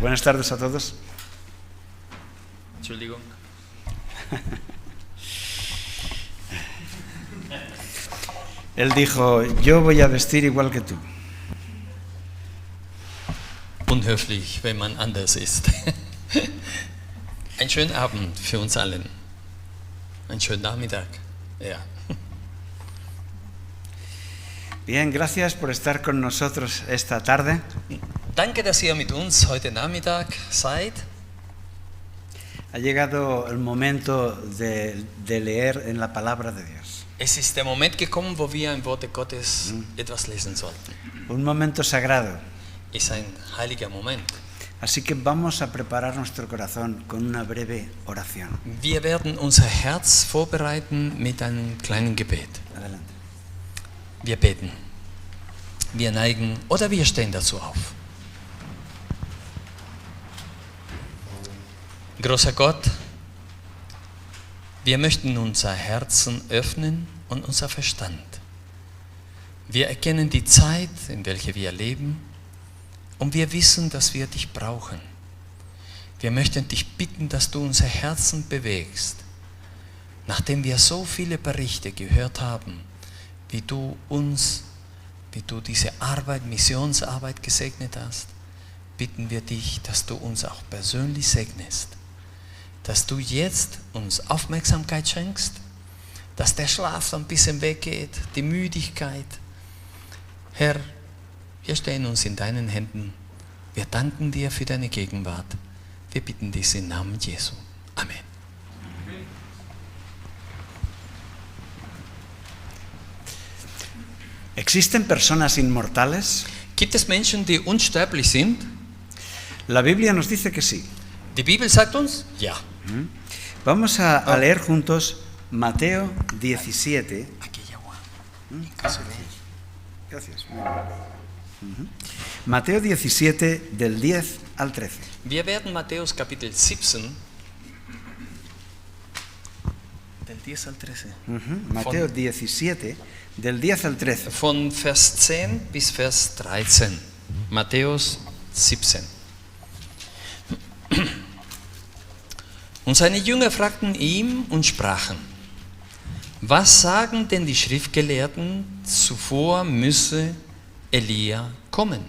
Buenas tardes a todos. Entschuldigung. Él dijo, yo voy a vestir igual que tú. Unhöflich, wenn man anders ist. Einen schönen Abend für uns allen. Einen schönen Nachmittag. Ja. Bien, gracias por estar con nosotros esta tarde. Danke, dass ihr mit uns heute Nachmittag seid. Ha llegado el momento de leer en la palabra de Dios. Es ist der Moment gekommen, wo wir im Wort Gottes etwas lesen sollten. Un momento sagrado. Ist ein heiliger Moment. Así que vamos a preparar nuestro corazón con una breve oración. Wir werden unser Herz vorbereiten mit einem kleinen Gebet. Adelante. Wir beten. Wir neigen oder wir stehen dazu auf. Großer Gott, wir möchten unser Herzen öffnen und unser Verstand. Wir erkennen die Zeit, in welcher wir leben, und wir wissen, dass wir dich brauchen. Wir möchten dich bitten, dass du unser Herzen bewegst. Nachdem wir so viele Berichte gehört haben, wie du diese Arbeit, Missionsarbeit gesegnet hast, bitten wir dich, dass du uns auch persönlich segnest. Dass du jetzt uns Aufmerksamkeit schenkst, dass der Schlaf ein bisschen weggeht, die Müdigkeit. Herr, wir stehen uns in deinen Händen. Wir danken dir für deine Gegenwart. Wir bitten dies im Namen Jesu. Amen. ¿Existen personas inmortales? Gibt es Menschen, die unsterblich sind? La Biblia nos dice que sí. Die Bibel sagt uns, ja. Vamos a leer juntos Mateo 17. Gracias. Mateo 17 del 10 al 13. Wir werden Matthäus Kapitel 17 del 10 al 13. Mateo 17 del 10 al 13. Von Vers 10 bis Vers 13. Matthäus 17. Und seine Jünger fragten ihn und sprachen: Was sagen denn die Schriftgelehrten? Zuvor müsse Elia kommen.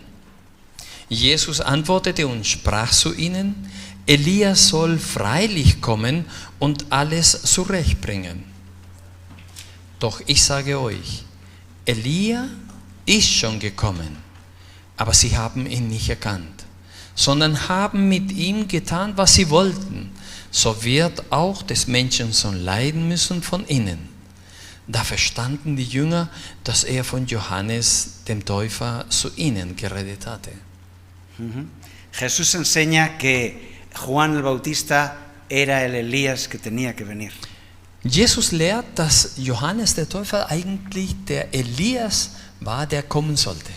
Jesus antwortete und sprach zu ihnen: Elia soll freilich kommen und alles zurechtbringen. Doch ich sage euch, Elia ist schon gekommen, aber sie haben ihn nicht erkannt, sondern haben mit ihm getan, was sie wollten. So wird auch des Menschensohn leiden müssen von ihnen. Da verstanden die Jünger, dass er von Johannes dem Täufer zu ihnen geredet hatte. Jesús enseña que Juan el Bautista era el Elías que tenía que venir. Jesus lehrt, dass Johannes der Täufer eigentlich der Elias war, der kommen sollte.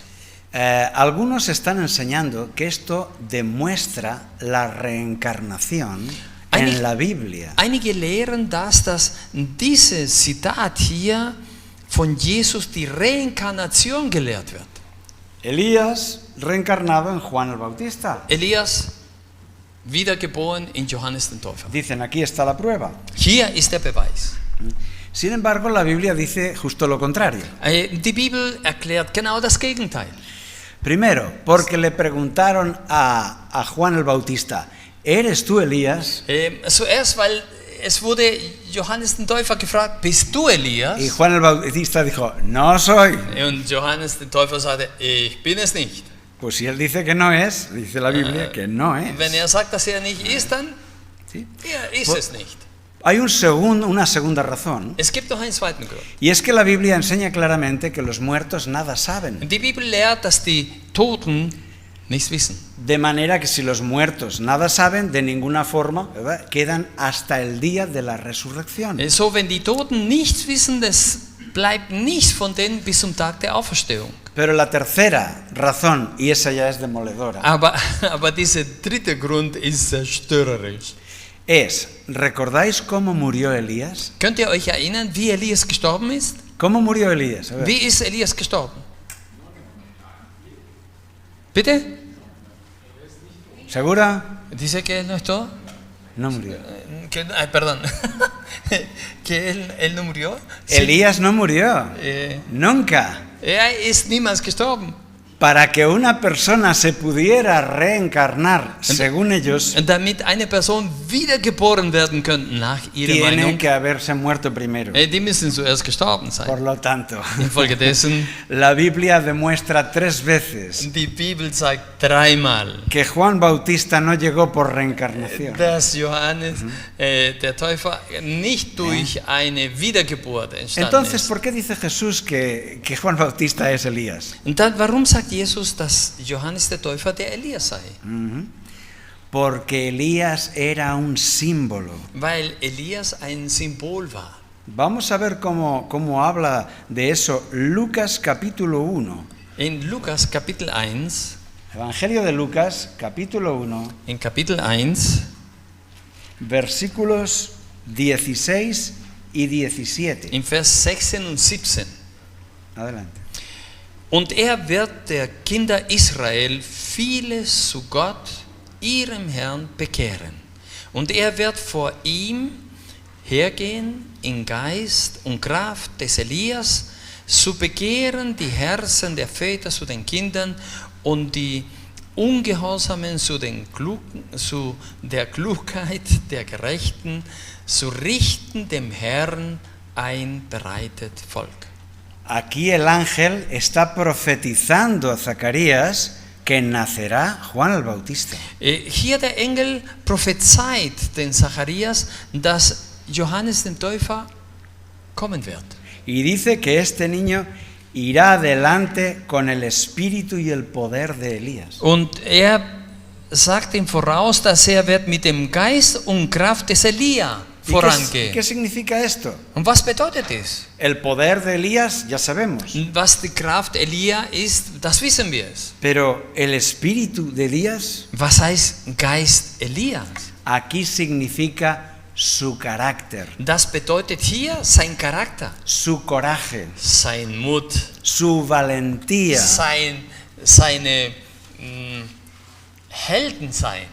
Algunos están enseñando que esto demuestra la reencarnación en la Biblia. Einige lehren dass dieses Zitat hier von Jesus die Reinkarnation gelehrt wird. Elías reencarnado en Juan el Bautista. Elias wiedergeboren in Johannes den Täufer. Dicen, aquí está la prueba. Hier ist der Beweis. Sin embargo, la Biblia dice justo lo contrario. Die Bibel erklärt genau das Gegenteil. Primero, porque le preguntaron a Juan el Bautista, ¿eres tú Elías? Zuerst, weil es wurde Johannes den Täufer gefragt, bist du Elias? Y Juan el Bautista dijo, no soy. Und Johannes den Täufer sagte, ich bin es nicht. Pues si él dice que no es, dice la Biblia que no es. Wenn sagt, dass nicht ist, dann ¿Sí? ist es nicht. Hay una segunda razón, Es gibt noch einen zweiten Grund. y es que la Biblia enseña claramente que los muertos nada saben. Die Bibel lehrt, dass die Toten nichts wissen. De manera que si los muertos nada saben, de ninguna forma, ¿verdad?, quedan hasta el día de la resurrección. So, wenn die Toten nichts wissen, das bleibt nichts von denen bis zum Tag der Auferstehung. Pero la tercera razón, y esa ya es demoledora, Aber dieser dritte Grund ist zerstörerisch. es, ¿recordáis cómo murió Elías? Könnt ihr euch erinnern, wie Elias gestorben ist? ¿Cómo murió Elías? A ver. Wie ist Elias gestorben? Bitte? ¿Seguro? Dice que él no estuvo. No murió. Perdón. Que él no murió. Sí. Elías no murió. Eh, Nunca. Er ist niemals gestorben. Para que una persona se pudiera reencarnar, según ellos, Und damit eine Person wiedergeboren werden könnte, nach ihrer tiene Meinung, que haberse muerto primero. die müssen zuerst gestorben Por sein. lo tanto, Infolgedessen, la Biblia demuestra 3 veces die Bibel zeigt dreimal, que Juan Bautista no llegó por reencarnación, dass Johannes, der Täufer, nicht durch eine Wiedergeburt entstanden Entonces, ist. ¿por qué dice Jesús que Juan Bautista es Elías? Und dann, warum sagt Jesus, dass Johannes der Täufer der Elias sei? Porque Elías era un símbolo. Weil Elias ein Symbol war. Vamos a ver cómo habla de eso Lucas capítulo 1. In Lukas Kapitel 1, Evangelio de Lucas capítulo 1, in Kapitel 1, versículos 16 y 17. in Vers 16 und 17. Adelante. Und er wird der Kinder Israel viele zu Gott, ihrem Herrn, bekehren. Und er wird vor ihm hergehen in Geist und Kraft des Elias, zu bekehren die Herzen der Väter zu den Kindern und die Ungehorsamen zu der Klugheit der Gerechten, zu richten dem Herrn ein bereitet Volk. Aquí el ángel está profetizando a Zacarías que nacerá Juan el Bautista. Hier der Engel prophezeit den Zacharias, dass Johannes den Täufer kommen wird. Y dice que este niño irá adelante con el espíritu y el poder de Elías. Und er sagt ihm voraus, dass er wird mit dem Geist und Kraft des Elia ¿Y vorangehen. qué significa esto? Und was bedeutet das? El poder de Elías ya sabemos, Was die Kraft Elia ist, das wissen wir es. pero el espíritu de Elías Was heißt Geist Elias? aquí significa su carácter, Das bedeutet hier sein Charakter, su coraje, sein Mut, su valentía, seine Heldensein,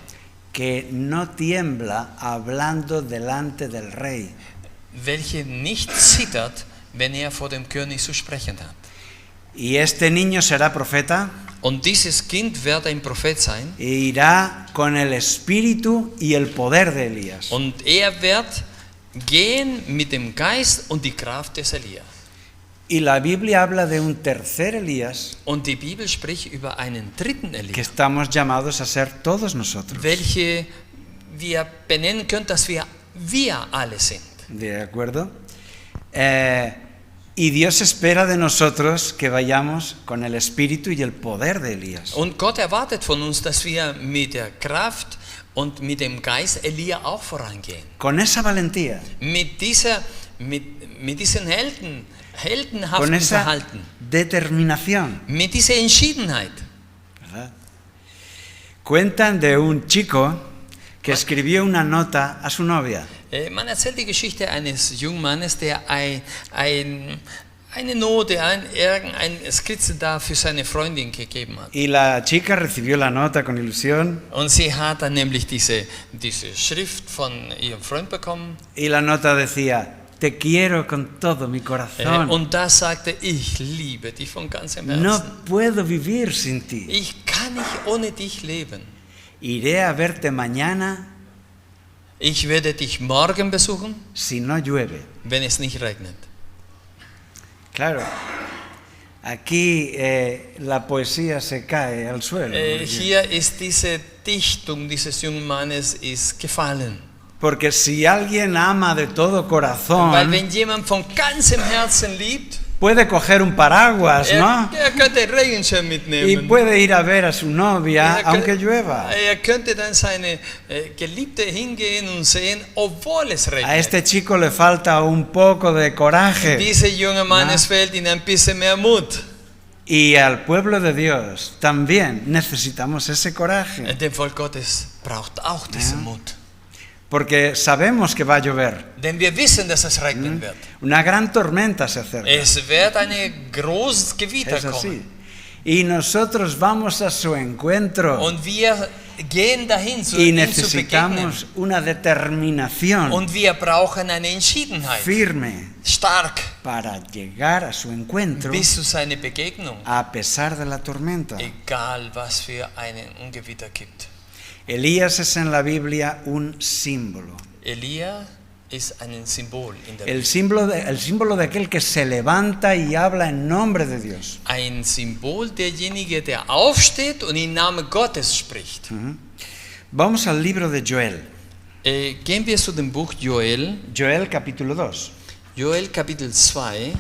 que no tiembla hablando delante del rey. welche nicht zittert, wenn er vor dem König zu sprechen hat. Y este niño será profeta Und dieses Kind wird ein Prophet sein e irá con el espíritu y el poder de Elías. und er wird gehen mit dem Geist und die Kraft des Elias. Y la Biblia habla de un tercer Elías Und die Bibel spricht über einen dritten que Elias, estamos llamados a ser todos nosotros. welche wir benennen können, dass wir alle sind. ¿De acuerdo? Y Dios espera de nosotros que vayamos con el espíritu y el poder de Elías. Und Gott erwartet von uns, dass wir mit der Kraft und mit dem Geist Elia auch vorangehen. Con esa valentía, Mit diesen con heldenhaften esa Verhalten, determinación. mit dieser Entschiedenheit. ¿Verdad? Cuentan de un chico que escribió una nota a su novia. Man erzählt die Geschichte eines jungen Mannes, der eine Note, irgendeine Skizze da für seine Freundin gegeben hat. Y la chica recibió la nota con ilusión. Und sie hat dann nämlich diese Schrift von ihrem Freund bekommen. Y la nota decía: te quiero con todo mi corazón. Und da sagte, ich liebe dich von ganzem Herzen. No puedo vivir sin ti. Ich kann nicht ohne dich leben. Iré a verte mañana Ich werde dich morgen besuchen, si no llueve. wenn es nicht regnet. Claro, aquí la poesía se cae al suelo. Hier ist diese Dichtung dieses jungen Mannes ist gefallen. Porque si alguien ama de todo Weil corazón, wenn jemand von ganzem Herzen liebt, puede coger un paraguas, ¿no? er könnte Regenschirm Y mitnehmen. puede ir a ver a su novia aunque llueva. Er könnte dann seine Geliebte hingehen und sehen, obwohl es A regnet. este chico le falta un poco de coraje. Dieser junge Mann, es fehlt ihm ein bisschen mehr Mut. Y al pueblo de Dios también necesitamos ese coraje. Dem Volk Gottes braucht auch diesen Mut. Porque sabemos que va a llover. Denn wir wissen, dass es regnen wird. Una gran tormenta se acerca. Es wird ein großes Gewitter Es así. kommen. Y nosotros vamos a su encuentro. Und wir gehen dahin, y ihm zu begegnen. necesitamos una determinación Und wir brauchen eine Entschiedenheit, firme stark, para llegar a su encuentro bis zu seiner Begegnung, a pesar de la tormenta. egal was für einen Ungewitter gibt. Elías es en la Biblia un símbolo. Elia ist ein Symbol in der El Bibel. símbolo de aquel que se levanta y habla en nombre de Dios. Ein Symbol derjenige, der aufsteht und im Namen Gottes spricht. Vamos al libro de Joel. Gehen wir zu dem Buch Joel, Joel capítulo 2. Joel Kapitel 2.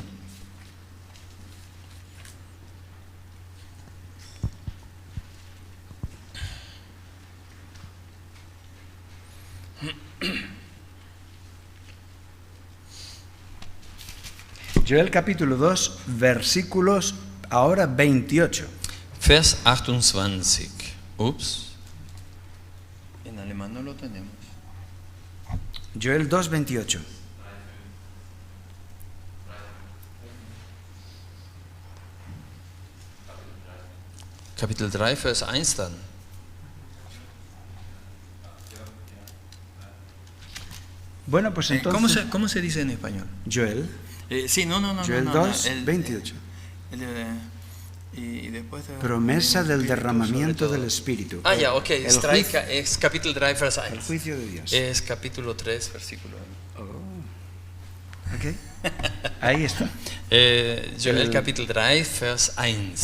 Joel capítulo 2, versículos ahora 28. Vers 28. Ups. En alemán no lo tenemos. Joel 2, 28. Kapitel 3, Vers 1 dann. Bueno, pues entonces ¿Cómo se dice en español? Joel, Sí, no. Joel no, 2, el- 28. y después Promesa del derramamiento del Espíritu. Ah, ya, ok. El Es, juicio, es capítulo 3, Vers el 1. juicio de Dios. Es capítulo 3, versículo 1. Ok. Ahí está. Joel capítulo 3, Vers 1.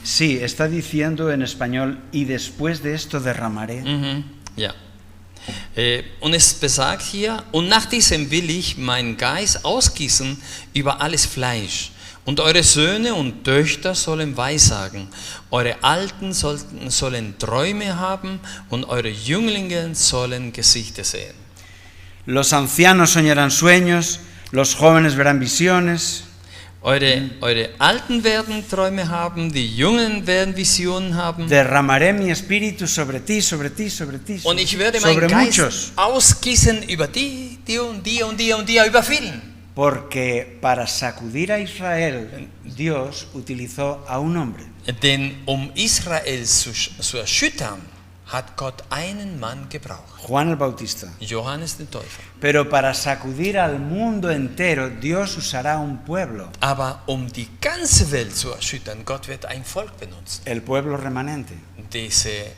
Sí, está diciendo en español, y después de esto derramaré. Ja. Und es besagt hier, und nach diesem will ich meinen Geist ausgießen über alles Fleisch. Und eure Söhne und Töchter sollen Weissagen, eure Alten sollen Träume haben und eure Jünglinge sollen Gesichter sehen. Los ancianos soñarán sueños, los jóvenes verán visiones. Eure Alten werden Träume haben, die Jungen werden Visionen haben. Derramaré mi espíritu sobre ti, sobre ti, sobre ti, Und ich werde sobre meinen Geist muchos. ausgießen über die und die und die und die, über vielen. Porque para sacudir a Israel, Dios utilizó a un hombre. Denn Israel zu erschüttern, hat Gott einen Mann gebraucht. Juan el Bautista. Johannes den Täufer. Pero para sacudir al mundo entero, Dios usará un pueblo, Aber die ganze Welt zu erschüttern, Gott wird ein Volk benutzen. el pueblo remanente, Diese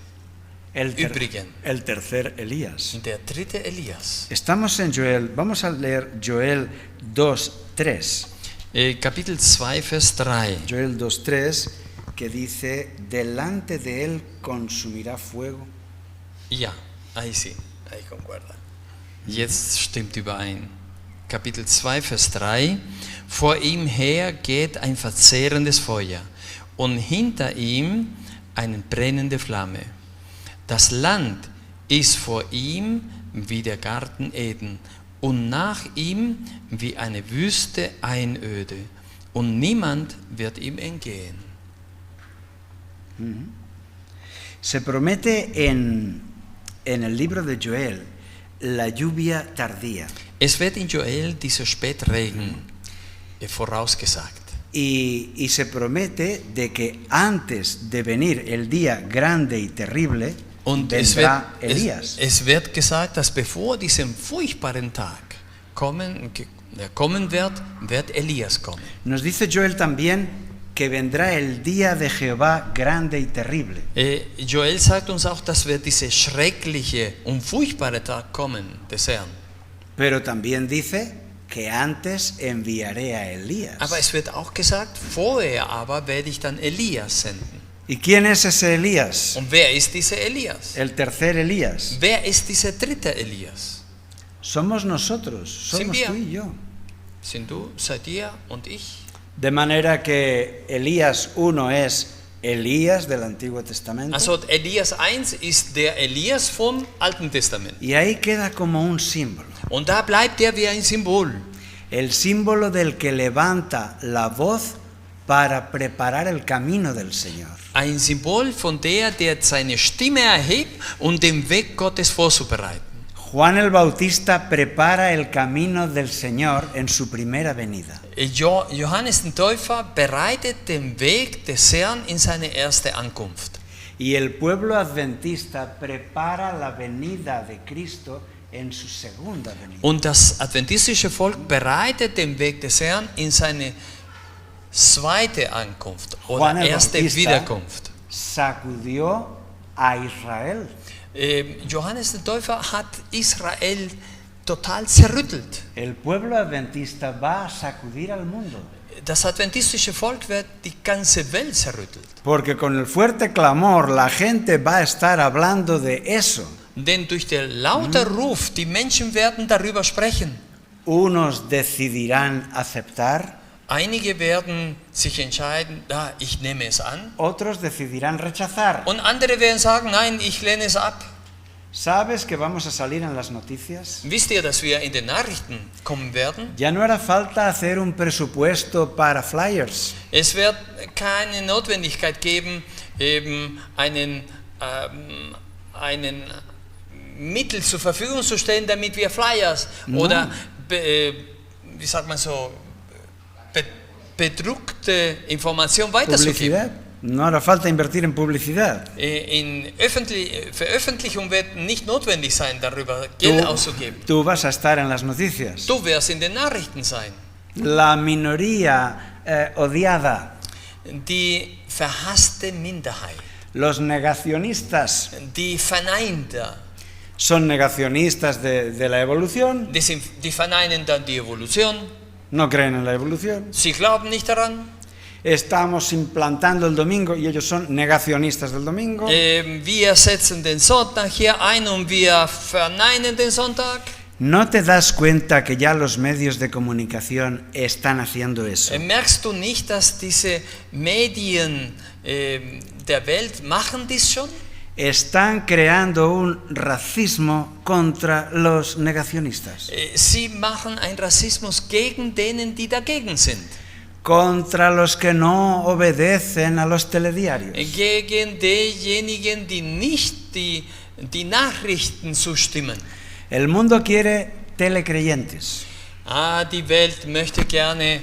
el übrigen. el tercer Elías. Der dritte Elias. Estamos en Joel, vamos a leer Joel 2:3. Kapitel 2, Vers 3. Joel 2:3, que dice, delante de él consumirá fuego. Ja, ahí sí, ahí concuerda. Jetzt stimmt überein. Kapitel 2, Vers 3. Vor ihm her geht ein verzehrendes Feuer und hinter ihm eine brennende Flamme. Das Land ist vor ihm wie der Garten Eden und nach ihm wie eine Wüste Einöde und niemand wird ihm entgehen. Se promete en el libro de Joel la lluvia tardía. Es wird in Joel dieser Spätregen vorausgesagt. Y se promete de que antes de venir el día grande y terrible, Und vendrá Elías. es wird gesagt, dass bevor diesem furchtbaren Tag kommen wird, wird Elias kommen. Nos dice Joel también que vendrá el día de Jehová grande y terrible. Joel sagt uns auch, dass wird dieser schreckliche und furchtbare Tag kommen des Herrn. Pero también dice que antes enviaré a Elías. Aber es wird auch gesagt, vorher aber werde ich dann Elias senden. ¿Y quién es ese Elías? Und wer ist dieser Elias? El tercer Elías. Wer ist dieser dritte Elias? Somos nosotros, somos wir. tú y yo. Sind du, seid ihr und ich? De manera que Elías 1 es Elías del Antiguo Testamento. Also Elias 1 ist der Elias vom Alten Testament. Y ahí queda como un símbolo. Und da bleibt er wie ein Symbol. El símbolo del que levanta la voz para preparar el camino del Señor. Ein Symbol von der seine Stimme erhebt, um den Weg Gottes vorzubereiten. Juan el Bautista prepara el camino del Señor en su primera venida. Johannes den Täufer bereitet den Weg des Herrn in seine erste Ankunft. Y el pueblo adventista prepara la venida de Cristo en su segunda venida. Und das adventistische Volk bereitet den Weg des Herrn in seine zweite Ankunft Juan oder el erste Bautista Wiederkunft. sacudió a Israel. Johannes der Täufer hat Israel total zerrüttelt. El pueblo adventista va a sacudir al mundo. Das adventistische Volk wird die ganze Welt zerrüttelt. Porque con el fuerte clamor la gente va a estar hablando de eso. Denn durch den lauten Ruf, die Menschen werden darüber sprechen. Unos decidirán aceptar, Einige werden sich entscheiden, ich nehme es an. otros decidirán rechazar. Und andere werden sagen, nein, ich lehne es ab. ¿Sabes que vamos a salir en las noticias? Wisst ihr, dass wir in den Nachrichten kommen werden? Ya no hará falta hacer un presupuesto para flyers. Es wird keine Notwendigkeit geben, eben einen Mittel zur Verfügung zu stellen, damit wir Flyers oder wie sagt man so, bedruckte Informationen weiterzugeben. Publicidad. No hará falta invertir en publicidad. Veröffentlichung wird nicht notwendig sein, darüber Geld auszugeben. Tú vas a estar en las noticias. Du wirst in den Nachrichten sein. La minoría odiada, Die verhasste Minderheit, los negacionistas, die Verneiner, son negacionistas de la evolución, die verneinen dann die Evolution. no creen en la evolución. Sie glauben nicht daran. Estamos implantando el domingo y ellos son negacionistas del domingo. Wir setzen den Sonntag hier ein und wir verneinen den Sonntag. ¿No te das cuenta que ya los medios de comunicación están haciendo eso? Merkst du nicht, dass diese Medien der Welt machen dies schon? Están creando un racismo contra los negacionistas, Sie machen einen Rassismus gegen denen, die dagegen sind. contra los que no obedecen a los telediarios. Gegen diejenigen, die nicht die Nachrichten zustimmen. El mundo quiere telecreyentes. Die Welt möchte gerne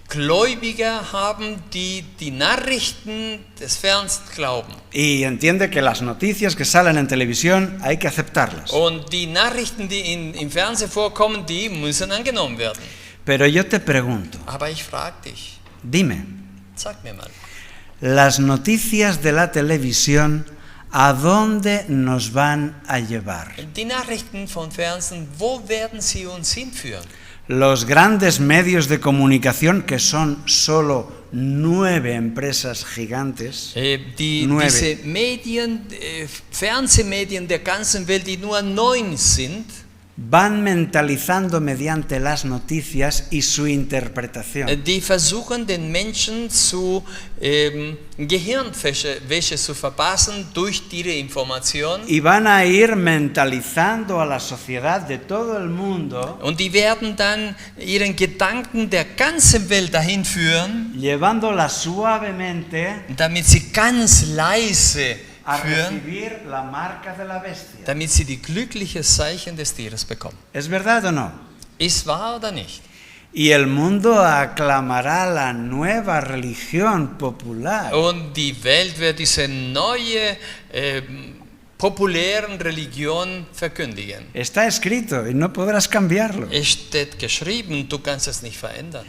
Gläubiger haben, die die Nachrichten des Fernsehens glauben. Y entiende que las noticias que salen en televisión hay que aceptarlas. Und die Nachrichten, die im Fernsehen vorkommen, die müssen angenommen werden. Pero yo te pregunto, Aber ich frage dich, dime, sag mir mal, las noticias de la televisión, ¿a dónde nos van a llevar? die Nachrichten von Fernsehen, wo werden sie uns hinführen? Los grandes medios de comunicación, que son solo 9 empresas gigantes, Diese Medien, Fernsehmedien der ganzen Welt, die nur 9 sind, van mentalizando mediante las noticias y su interpretación. die versuchen den Menschen zu Gehirnwäsche zu verpassen durch ihre Information. Y van a ir mentalizando a la sociedad de todo el mundo, Und die werden dann ihren Gedanken der ganzen Welt dahin führen, llevándola suavemente damit sie ganz leise a führen, recibir la marca de la bestia. damit sie die glückliche Zeichen des Tieres bekommen. ¿Es verdad o no? Ist wahr oder nicht? Y el mundo aclamará la nueva religión popular. Und die Welt wird diese neue populären Religion verkündigen. Está escrito y no podrás cambiarlo. Es steht geschrieben, du kannst es nicht verändern.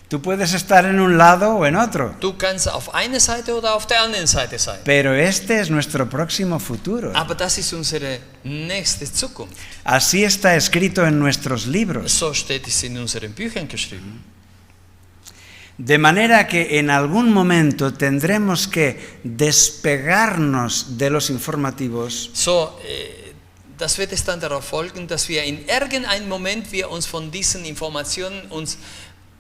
Tú puedes estar en un lado o en otro, Du kannst auf einer Seite oder auf der anderen Seite sein. pero este es nuestro próximo futuro. Aber das ist unsere nächste Zukunft. Así está escrito en nuestros libros. So steht es in unseren Büchern geschrieben. De manera que en algún momento tendremos que despegarnos de los informativos So, das wird es dann darauf folgen, dass wir in irgendeinem Moment wir uns von diesen Informationen uns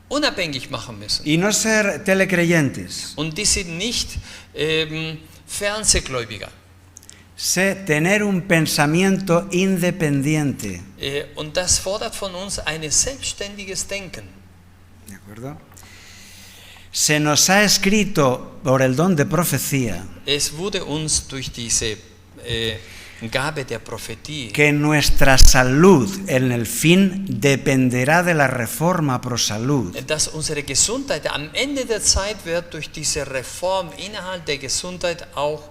unabhängig machen müssen. y no ser telecreyentes. Und die sind nicht Fernsehgläubiger. Tener un pensamiento independiente. Und das fordert von uns ein selbstständiges Denken. ¿De acuerdo? Se nos ha escrito por el don de profecía Es wurde uns durch diese Gabe der Prophetie, que nuestra salud en el fin dependerá de la reforma pro salud. dass unsere Gesundheit am Ende der Zeit wird durch diese Reform innerhalb der Gesundheit auch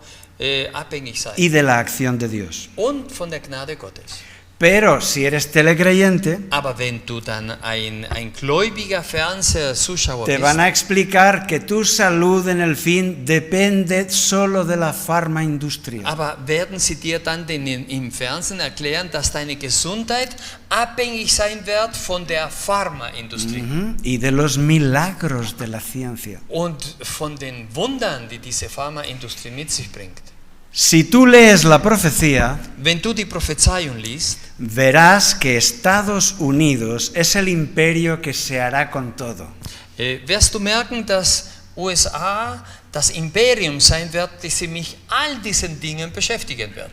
abhängig sein. y de la acción de Dios. Und von der Gnade Gottes. Pero si eres telecreyente, Aber wenn du dann ein gläubiger Fernsehzuschauer te bist, van a explicar que tu salud en el fin depende solo de la farmaindustria. aber werden sie dir dann im Fernsehen erklären, dass deine Gesundheit abhängig sein wird von der Pharmaindustrie Y de los milagros de la ciencia. und von den Wundern, die diese Pharmaindustrie mit sich bringt. Si tú lees la profecía, Wenn du die Prophezeiung liest, verás que Estados Unidos es el imperio que se hará con todo. wirst du merken, dass USA das Imperium sein wird, das sich mit all diesen Dingen beschäftigen wird.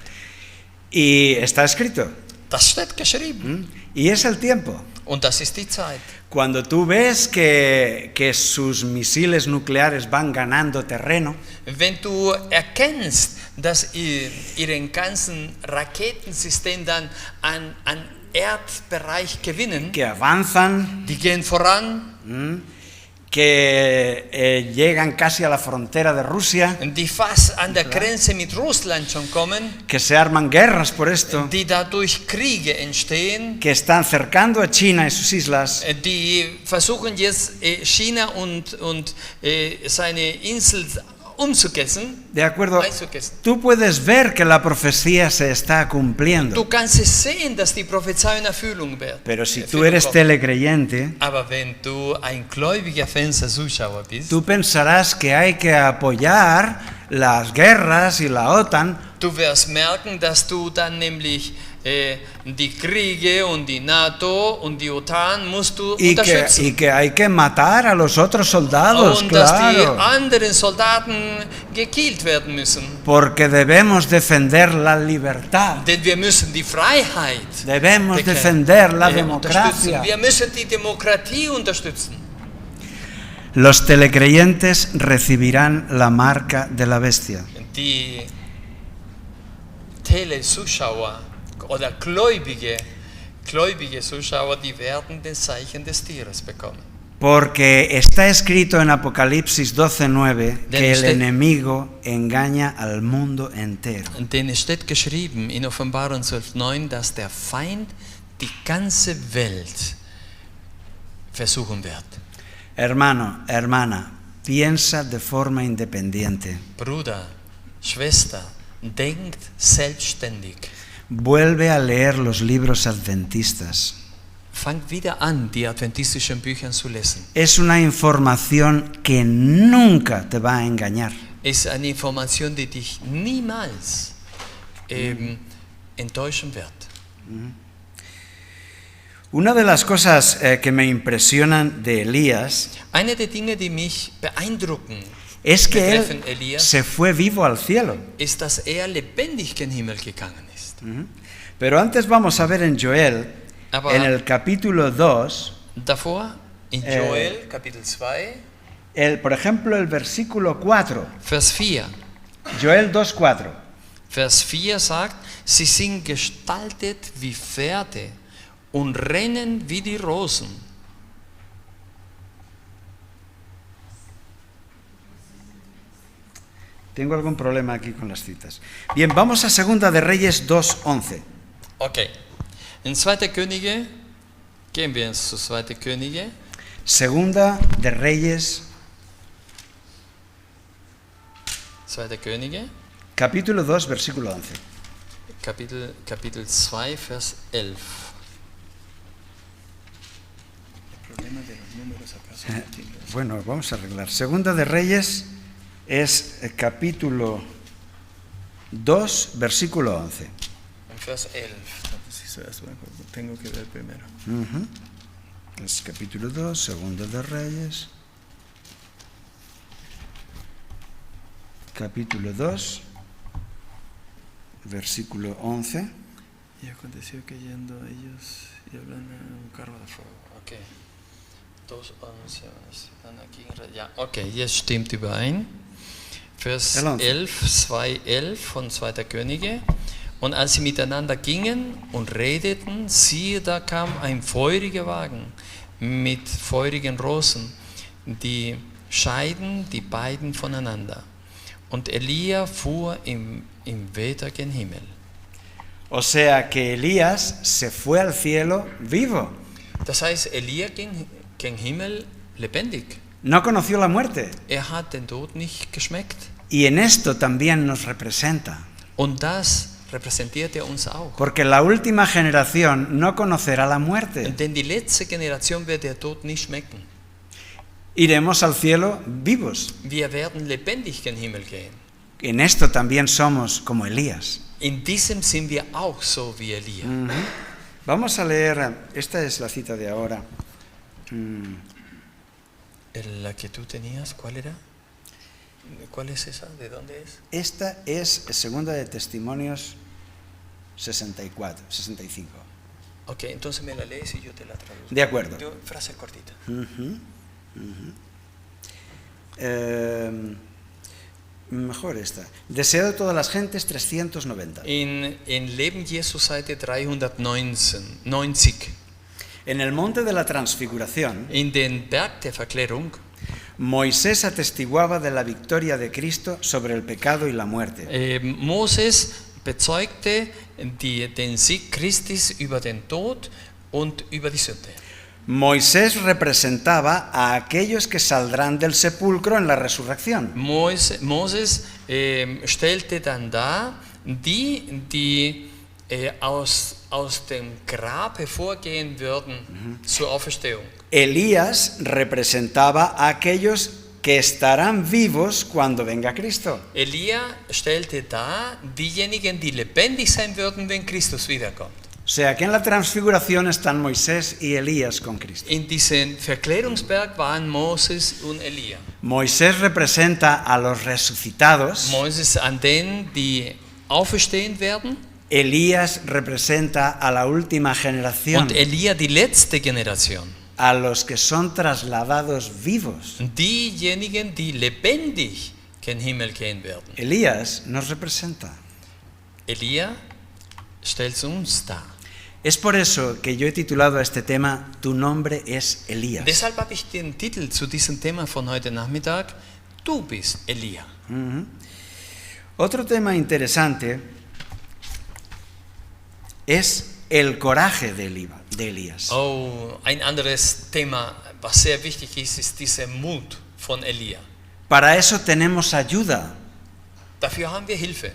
Y está escrito. Das steht geschrieben. Y es el tiempo. Und das ist die Zeit. Cuando tú ves que sus misiles nucleares van ganando terreno, Wenn du erkennst, dass ihre ganzen Raketensysteme dann an Erdbereich gewinnen, que avanzan, die gehen voran, que llegan casi a la frontera de Rusia, die fast an der Grenze mit Russland schon kommen, que se arman guerras por esto, die dadurch Kriege entstehen, que están cercando a China y sus islas, die versuchen jetzt China und seine Insel umzukessen, de acuerdo, einzukessen. tú puedes ver que la profecía se está Du cumpliendo, kannst es sehen, dass die Prophezeiung Erfüllung wird. pero si tú Erfüllung eres kommt. telecreyente, Aber wenn du ein gläubiger Fernsehzuschauer bist, tú pensarás que hay que apoyar las guerras y la OTAN, du wirst merken, dass du dann nämlich die Kriege und die NATO und die OTAN musst du unterstützen. y que hay que matar a los otros soldados, Und dass die claro, anderen Soldaten gekillt werden müssen. porque debemos defender la libertad, Denn wir müssen die Freiheit debemos bekämpfen, defender la unterstützen. democracia. Wir müssen die Demokratie unterstützen. Los telecreyentes recibirán la marca de la bestia. Die Telezuschauer oder gläubige Zuschauer, die werden das Zeichen des Tieres bekommen. Porque está escrito en Apocalipsis 12:9 que el Denn enemigo engaña al mundo entero. Denn es steht geschrieben in Offenbarung 12,9, dass der Feind die ganze Welt versuchen wird. Hermano, hermana, piensa de forma independiente. Bruder, Schwester, denkt selbstständig. Vuelve a leer los libros adventistas. Fangt wieder an, die adventistischen Bücher zu lesen. Es una información que nunca te va a engañar. Es ist eine Information, die dich niemals enttäuschen wird. Una de las cosas que me impresionan de Elías Eine der Dinge, die mich beeindrucken, es que betreffen él Elías, se fue vivo al cielo. ist, dass lebendig gen Himmel gegangen ist. Pero antes vamos a ver en Joel, Aber en el capítulo 2, davor, in Joel, Kapitel 2, por ejemplo, el versículo 4. Vers 4. Joel 2:4. Vers 4 sagt, sie sind gestaltet wie Pferde und rennen wie die Rosen. Tengo algún problema aquí con las citas. Bien, vamos a Segunda de Reyes 2:11. Okay. In 2. Könige, gehen wir zu 2. Könige, Segunda de Reyes, 2. Könige, capítulo 2, versículo 11. Kapitel 2, Vers 11. Bueno, vamos a arreglar. Segunda de Reyes es capítulo 2, versículo 11. Vers 11. Tengo que ver primero. Es capítulo 2, Segunda de Reyes. Capítulo 2, versículo 11. Y aconteció que yendo ellos y hablan a un carro de fuego. Okay. 2,11. Dann aquí, ja, okay, jetzt stimmt überein. Vers 11, 2,11 von 2. Könige. Und als sie miteinander gingen und redeten, siehe, da kam ein feuriger Wagen mit feurigen Rosen, die scheiden die beiden voneinander. Und Elia fuhr im Wetter gen Himmel. O sea que Elías se fue al cielo vivo. Das heißt, Elia ging gen Himmel lebendig. No conoció la muerte. Hat den Tod nicht geschmeckt. Y en esto también nos representa. Und das repräsentiert uns auch. Porque la última generación no conocerá la muerte. Denn die letzte Generation wird der Tod nicht schmecken. Iremos al cielo vivos. Wir werden lebendig gen Himmel gehen. En esto también somos como Elías. In diesem sind wir auch so wie Elia. Vamos a leer, esta es la cita de ahora. La que tú tenías, ¿cuál era? ¿Cuál es esa? ¿De dónde es? Esta es segunda de Testimonios 65. Ok, entonces me la lees y yo te la traduzco. De acuerdo. Frase cortita. Mejor esta. Deseo de todas las gentes 390. In Leben Jesu Seite 390. En el monte de la transfiguración, In den Berg der Verklärung, Moisés atestiguaba de la victoria de Cristo sobre el pecado y la muerte. Moses bezeugte den Sieg Christi über den Tod und über die Sünde. Moisés representaba a aquellos que saldrán del sepulcro en la resurrección. Moses stellte dann dar, die aus dem Grab hervorgehen würden zur Auferstehung. Elías representaba a aquellos que estarán vivos cuando venga Cristo. Elia stellte dar diejenigen, die lebendig sein würden, wenn Christus wiederkommt. O sea que en la transfiguración están Moisés y Elías con Cristo. In diesem Verklärungsberg waren Moses und Elia. Moisés representa a los resucitados. Moses an denen, die auferstehen werden. Elías representa a la última generación. Und Elia die letzte Generation. A los que son trasladados vivos. Diejenigen, die lebendig gen Himmel gehen werden. Elías nos representa. Elia stellt uns dar. Es por eso que yo he titulado a este tema Tu nombre es Elías. Deshalb habe ich den Titel zu diesem Thema von heute Nachmittag, Du bist Elia. Otro tema interesante es el coraje de Elías. Oh, ein anderes Thema, was sehr wichtig ist dieser Mut von Elia. Para eso tenemos ayuda. Dafür haben wir Hilfe.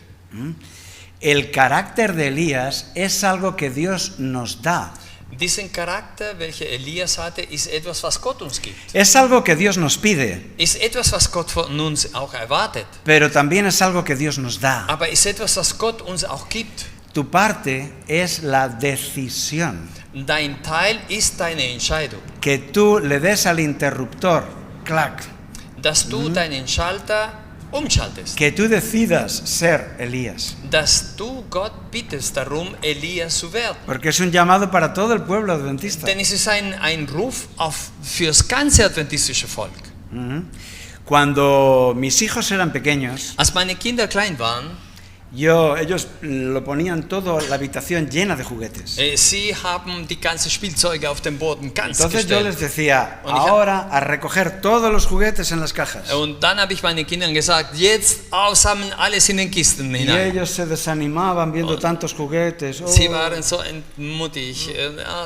El carácter de Elías es algo que Dios nos da. Diesen Charakter, welcher Elias hatte, ist etwas, was Gott uns gibt. Es algo que Dios nos pide. Ist etwas, was Gott von uns auch erwartet. Pero también es algo que Dios nos da. Aber ist etwas, was Gott uns auch gibt. Tu parte es la decisión. Dein Teil ist deine Entscheidung. Que tú le des al interruptor, clac. Dass du deinen Schalter umschaltest. Que tú decidas ser Elías. Dass du Gott bittest darum, Elias zu werden. Porque es un llamado para todo el pueblo adventista. Denn es ist ein Ruf fürs ganze adventistische Volk. Cuando mis hijos eran pequeños, Als meine Kinder klein waren, ellos lo ponían todo, la habitación llena de juguetes. sie haben die ganzen Spielzeuge auf dem Boden ganz Entonces yo les gestellt. decía, ahora a recoger todos los juguetes en las cajas. Und dann habe ich meinen Kindern gesagt, jetzt sammeln alles in den Kisten Y hinein. ellos se desanimaban viendo tantos juguetes. Oh. Sie waren so entmutigt,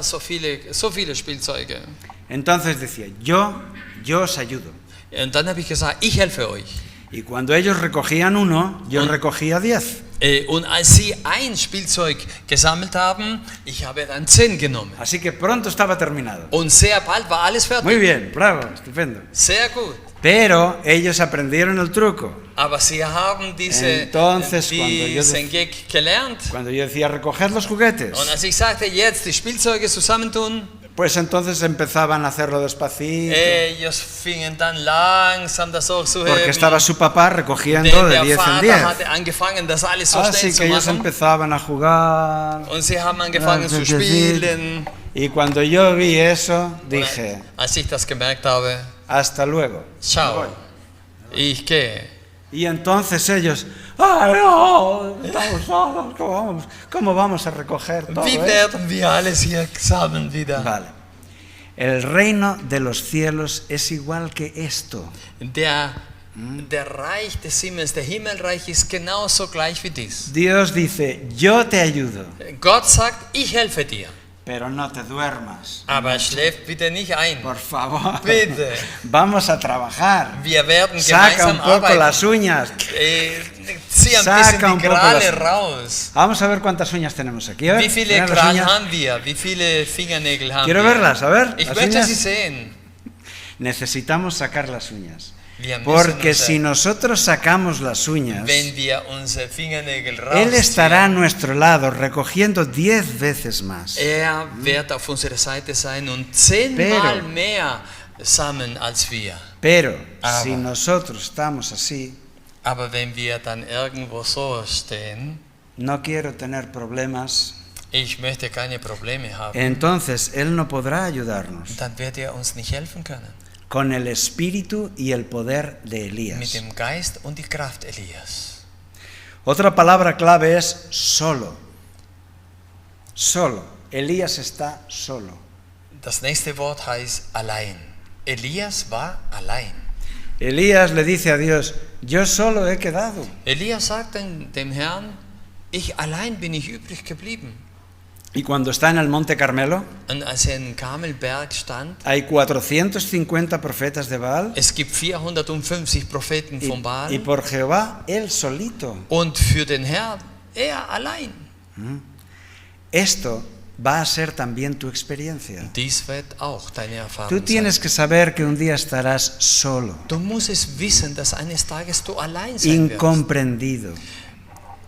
so viele Spielzeuge. Entonces decía, yo os ayudo. Und dann habe ich gesagt, ich helfe euch. Y cuando ellos recogían uno, yo recogía 10. Und als sie ein Spielzeug gesammelt haben, ich habe dann 10 genommen. Así que pronto estaba terminado. Und sehr bald war alles fertig. Muy bien, bravo, estupendo. Sehr gut. Pero ellos aprendieron el truco. Aber sie haben Entonces, diesen Gag gelernt. Cuando yo decía recoger los juguetes, Und als ich sagte, jetzt die Spielzeuge zusammentun, pues entonces empezaban a hacerlo despacito. ellos fingen dann langsam das auch zu Porque heben. estaba su papá recogiendo Denn de der 10 en Vater 10. hatte angefangen, das alles so Así schnell que zu ellos machen. empezaban a jugar. Und sie haben angefangen zu spielen. Y cuando yo vi eso, dije, Als ich das gemerkt habe, hasta luego. ciao, ich gehe. Y entonces ellos, ¡ay, no! Estamos solos, ¿cómo vamos a recoger todo Wie esto? werden wir alles hier sammeln wieder? Vale. El reino de los cielos es igual que esto. Der Reich des Himmels, der Himmelreich ist genauso gleich wie dies. Dios dice, yo te ayudo, Gott sagt, ich helfe dir, pero no te duermas. aber schläft bitte nicht ein. Por favor, Bitte. vamos a trabajar. Wir werden Saca un gemeinsam poco arbeiten. las uñas. Zieh ein Saca bisschen un die poco Krale las- raus. Vamos a ver cuántas uñas tenemos aquí. A ver, Wie viele mirad las Krallen uñas. haben wir? Wie viele Fingernägel haben Quiero wir? verlas, a ver, Ich las möchte uñas. sie sehen. Necesitamos sacar las uñas. Wir müssen Porque unsere- si nosotros sacamos las uñas, Wenn wir unsere Fingernägel Él estará a rausziehen, nuestro lado recogiendo 10 veces más. wird auf unserer Seite sein und 10-mal Pero- mehr sammeln als wir. Pero Aber- si nosotros estamos así, Aber wenn wir dann irgendwo so stehen, no quiero tener problemas, ich möchte keine Probleme haben, entonces Él no podrá ayudarnos dann wird er uns nicht helfen können. con el espíritu y el poder de Mit Elías. dem Geist und die Kraft Elias. Otra palabra clave es solo. Solo. Elías está solo. Das nächste Wort heißt allein. Elias war allein. Elías le dice a Dios, yo solo he quedado. Elias sagt dem Herrn, ich allein bin ich übrig geblieben. Y cuando está en el Monte Carmelo, Und als er in Karmelberg stand, hay 450 profetas de Baal. es gibt 450 Propheten von Y Baal por Jehová, él solito. und für den Herrn, er allein. Esto va a ser también tu experiencia. Dies wird auch deine Tú Erfahrung tienes sein. que saber que un día estarás solo, Du musst es wissen, dass eines Tages du allein sein wirst. incomprendido.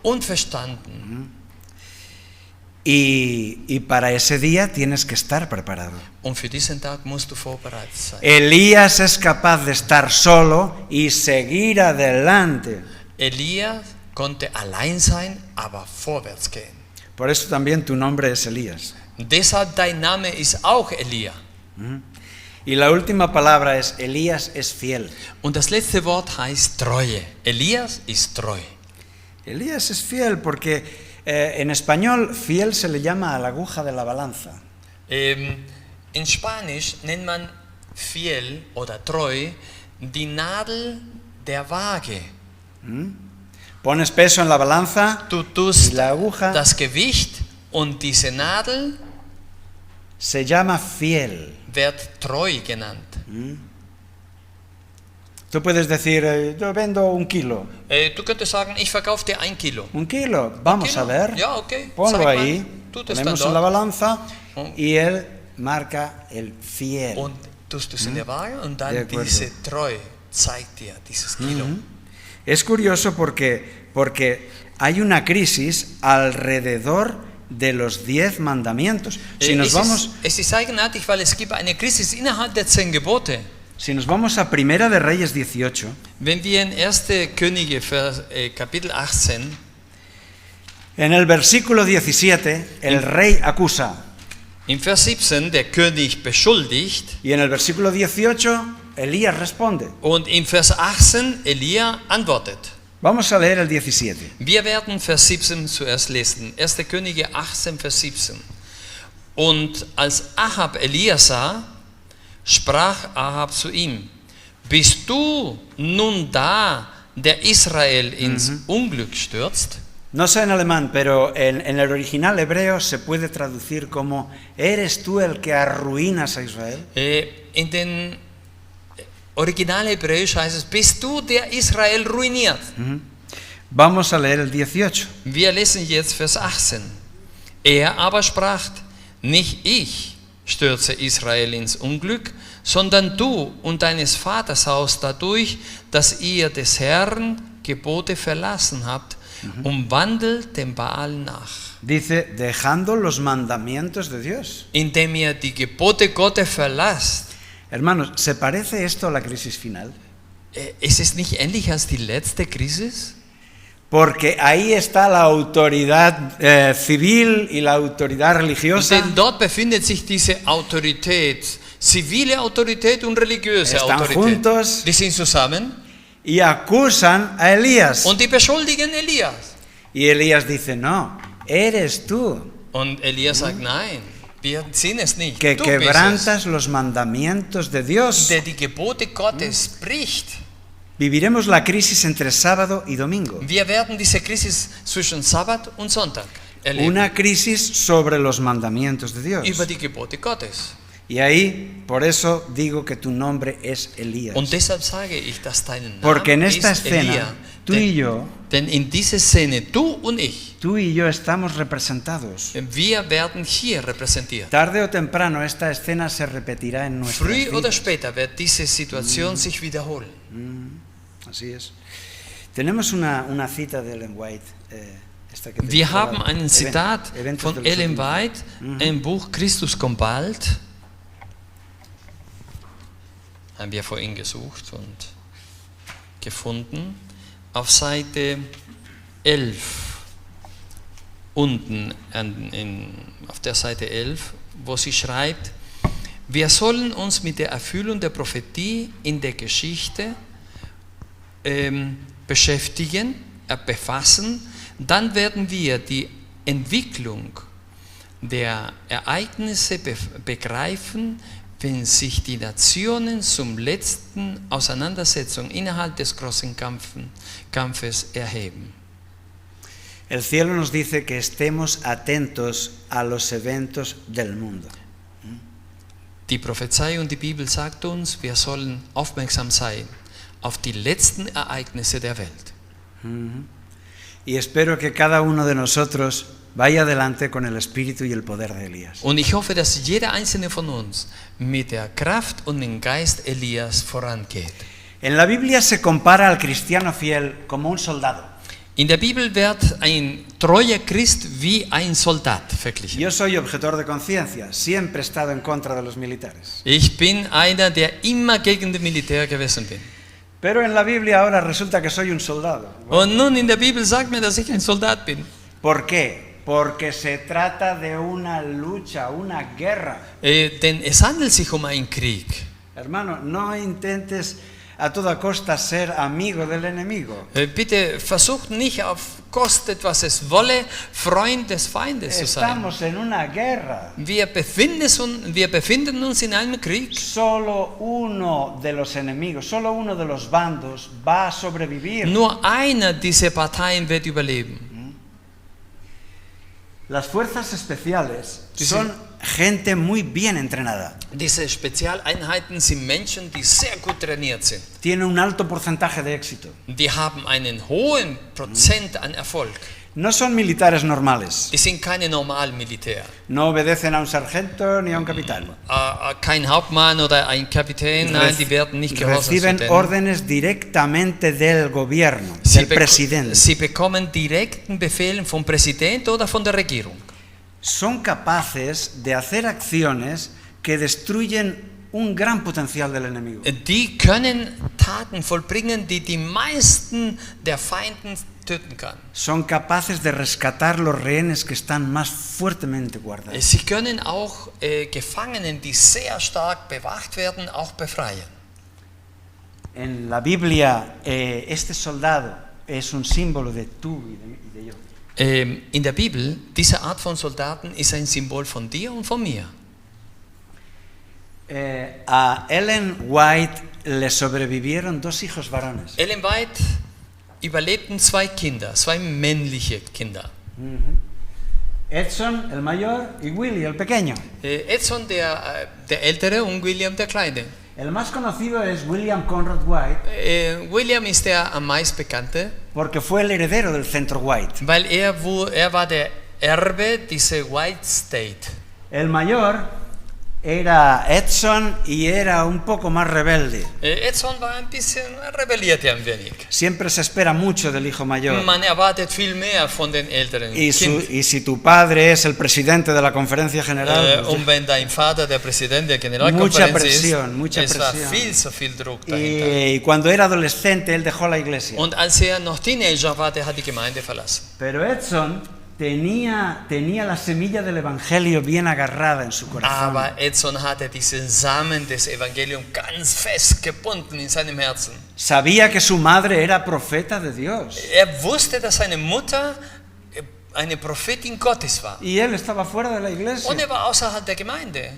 Unverstanden. Y para ese día tienes que estar preparado. Und für diesen Tag musst du vorbereitet sein. Elías es capaz de estar solo y seguir adelante. Elias konnte allein sein, aber vorwärts gehen. Por eso también tu nombre es Elías. Deshalb dein Name ist auch Elia. Y la última palabra es Elías es fiel. Und das letzte Wort heißt Treue. Elias ist treu. Elías es fiel porque en español fiel se le llama a la aguja de la balanza. In Spanisch nennt man fiel oder treu die Nadel der Waage. Pones peso en la balanza Du y tust la aguja das Gewicht und diese Nadel se llama fiel. wird treu genannt. Tú puedes decir, yo vendo 1 kilo. Du könntest sagen, ich verkaufe dir 1 Kilo. 1 kilo, vamos Kilo? a ver. Ja, okay. Ponlo Zeig mal. ahí, Tut es ponemos dann en la dort. balanza Oh. y él marca el fiel. Und tust du es in der Waage und De dann acuerdo. diese Treu zeigt dir dieses Kilo. Es curioso porque hay una crisis alrededor de los 10 mandamientos. Si nos vamos, Es ist eigenartig, weil es gibt eine Krise innerhalb der 10 Gebote. si nos vamos a Primera de Reyes 18, Wenn wir in 1. Könige Kapitel 18, en el versículo 17, el rey acusa. im Vers 17 der König beschuldigt Y en el versículo 18, Elías responde. und im Vers 18 Elia antwortet. Vamos a leer el 17. Wir werden Vers 17 zuerst lesen. 1. Könige 18, Vers 17. Und als Ahab Elia sah, sprach Ahab zu ihm, bist du nun da, der Israel ins Unglück stürzt? No sé en alemán, pero en el original hebreo se puede traducir como ¿eres tú el que arruinas a Israel? In den Original Hebräisch heißt es, bist du, der Israel ruiniert? Vamos a leer el 18. Wir lesen jetzt Vers 18. Er aber sprach, nicht ich stürze Israel ins Unglück, sondern du und deines Vaters Haus dadurch, dass ihr des Herrn Gebote verlassen habt, wandelt dem Baal nach. Dice, dejando los mandamientos de Dios. Indem ihr die Gebote Gottes verlasst. Hermanos, ¿se parece esto a la crisis final? Ist es nicht ähnlich als die letzte Krise? Porque ahí está la autoridad civil y la autoridad religiosa. Denn dort befindet sich diese Autorität, zivile Autorität und religiöse Están Autorität. juntos. Die sind zusammen Y acusan a Elías. und die beschuldigen Elias. Y Elías dice, no, eres tú Und Elias sagt, nein, wir sind es nicht. que Du bist quebrantas los mandamientos de es, Dios. der die Gebote Gottes bricht. Viviremos la crisis entre sábado y domingo. Wir werden diese Krise zwischen Sabbat und Sonntag erleben. Una crisis sobre los mandamientos de Dios. Über die Gebote Gottes. Y ahí, por eso digo que tu nombre es Elías. Und deshalb sage ich, dass dein Name Porque en esta ist Elia. escena, tú y yo, Denn in dieser Szene, du und ich, estamos representados. wir werden hier repräsentiert. Tarde o temprano esta escena se repetirá en nuestras Früh oder vidas. später wird diese Situation sich wiederholen. Así es. Tenemos una cita de Ellen White. Esta que te Wir citaba, haben ein Zitat Eventos von de los Ellen últimos. White im Buch Christus kommt bald. Haben wir vorhin gesucht und gefunden. Auf Seite 11, unten auf der Seite 11, wo sie schreibt, wir sollen uns mit der Erfüllung der Prophetie in der Geschichte befassen, dann werden wir die Entwicklung der Ereignisse begreifen, wenn sich die Nationen zum letzten Auseinandersetzung innerhalb des großen Kampfes erheben. El cielo nos dice que estemos atentos a los eventos del mundo. Die Prophezei und die Bibel sagt uns, wir sollen aufmerksam sein auf die letzten Ereignisse der Welt. Y espero que cada uno de nosotros vaya adelante con el espíritu y el poder de Elías. Und ich hoffe, dass jeder einzelne von uns mit der Kraft und dem Geist Elias vorangeht. En la Biblia se compara al cristiano fiel como un soldado. In der Bibel wird ein treuer Christ wie ein Soldat verglichen. Yo soy objetor de conciencia, siempre he estado en contra de los militares. Ich bin einer, der immer gegen das Militär gewesen bin. Pero en la Biblia ahora resulta que soy un soldado. Und nun in der Bibel sagt mir, dass ich ein Soldat bin. ¿Por qué? Porque se trata de una lucha, una guerra. Denn es handelt sich um einen Krieg. Hermano, no intentes a toda costa ser amigo del enemigo. Bitte versucht nicht auf kostet was es wolle, Freund des Feindes zu sein. Estamos en una guerra. Wir befinden uns in einem Krieg. Solo uno de los enemigos, solo uno de los bandos va a sobrevivir. Nur einer dieser Parteien wird überleben. Las fuerzas especiales son gente muy bien entrenada. Diese Spezialeinheiten sind Menschen, die sehr gut trainiert sind. Tienen un alto porcentaje de éxito. Die haben einen hohen Prozent an Erfolg. No son militares normales. Die sind keine normalen Militär. No obedecen a un sargento ni a un capitán. Kein Hauptmann oder ein Kapitän, nein, die werden nicht gehorsam zu Reciben denen. órdenes directamente del gobierno, del presidente. Sie bekommen direkten Befehlen vom Präsident oder von der Regierung. Son capaces de hacer acciones que destruyen un gran potencial del enemigo. Die können Taten vollbringen, die die meisten der Feinden töten kann. Son capaces de rescatar los rehenes que están más fuertemente guardados. Sie können auch Gefangenen, die sehr stark bewacht werden, auch befreien. En la Biblia, este soldado es un símbolo de tú y de yo. In der Bibel, diese Art von Soldaten ist ein Symbol von dir und von mir. A Ellen White le sobrevivieron 2 hijos varones. Ellen White überlebten 2 Kinder, 2 männliche Kinder. Edson, el mayor, y Willie, el pequeño. Edson, der Ältere, und William, der Kleine. El más conocido es William Conrad White. William ist der am meisten bekannte, porque fue el heredero del Centro White. weil er war der Erbe dieser White State. El mayor era Edson y era un poco más rebelde. Edson war ein bisschen rebelliert ein wenig. Siempre se espera mucho del hijo mayor. Man erwartet viel mehr von den älteren Y Kind. si tu padre es el presidente de la conferencia general, Und wenn dein Vater der Präsident der mucha Generalkonferenz presión, mucha ist, es war presión. viel zu viel Druck dahinter. Y cuando era adolescente él dejó la iglesia. Und als er noch Teenager war, der hat die Gemeinde verlassen. Pero Edson tenía la semilla del evangelio bien agarrada en su corazón. Aber Edson hatte diesen Samen des Evangeliums ganz fest gebunden in seinem Herzen. Sabía que su madre era profeta de Dios. Er wusste, dass seine Mutter eine Prophetin Gottes war. Y él estaba fuera de la iglesia. Und er war außerhalb der Gemeinde.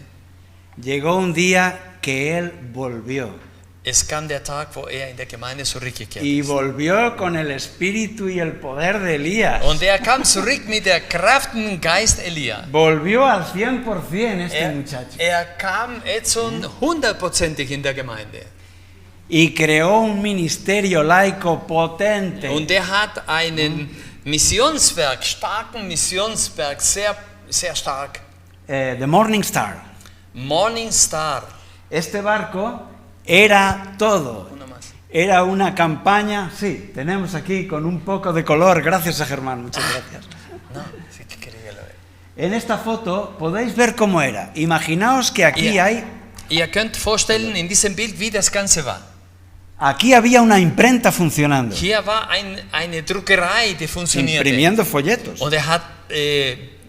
Llegó un día que él volvió Es kam der Tag, wo in der Gemeinde zurückgekehrt y ist. volvió con el espíritu y el poder de Elías. Und kam zurück mit der Kraft und Geist Elia. Volvió al 100% este muchacho. Kam Edson 100%ig in der Gemeinde. Y creó un ministerio laico potente. Und hat einen Missionswerk, starken Missionswerk, sehr, sehr stark. The Morning Star. Morning Star. Este barco era todo. Uno más. Era una campaña, sí, tenemos aquí con un poco de color, gracias a Germán, muchas gracias. No, sí que quería lo ver. En esta foto podéis ver cómo era. Imaginaos que aquí hay... Ihr könnt vorstellen in diesem Bild, wie das Ganze war. Aquí había una imprenta funcionando, Hier war eine Druckerei, die funktionierte. imprimiendo folletos. Und hat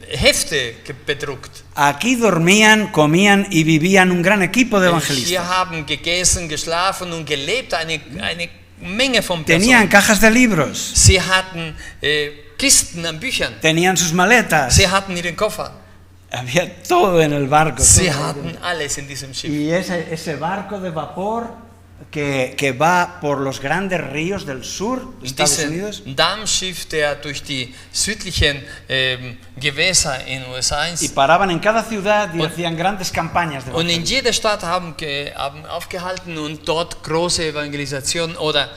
Hefte bedruckt. Aquí dormían, comían y vivían un gran equipo de Hier evangelistas. haben gegessen, geschlafen und gelebt eine Menge von Tenían Personen. cajas de libros, Sie hatten Kisten an Büchern. tenían sus maletas, Sie hatten ihren Koffer. había todo en el barco. Sie todo. hatten alles in diesem Schiff. Y ese barco de vapor que va por los grandes ríos del sur de Estados Unidos. Diesen Dampfschiff, der durch die südlichen Gewässer in USA Y paraban en cada ciudad y hacían grandes campañas de und in evangelismo. jeder Stadt haben aufgehalten und dort große Evangelisationen oder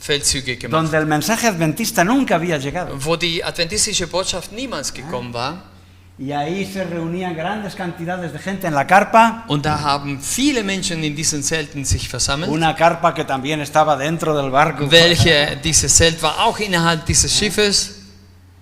Feldzüge gemacht, Donde el mensaje adventista nunca había llegado. wo die adventistische Botschaft niemals gekommen war. Y ahí se reunían grandes cantidades de gente en la carpa, Und da haben viele Menschen in diesen Zelten sich versammelt. una carpa que también estaba dentro del barco. Dieses Zelt war auch innerhalb dieses Schiffes.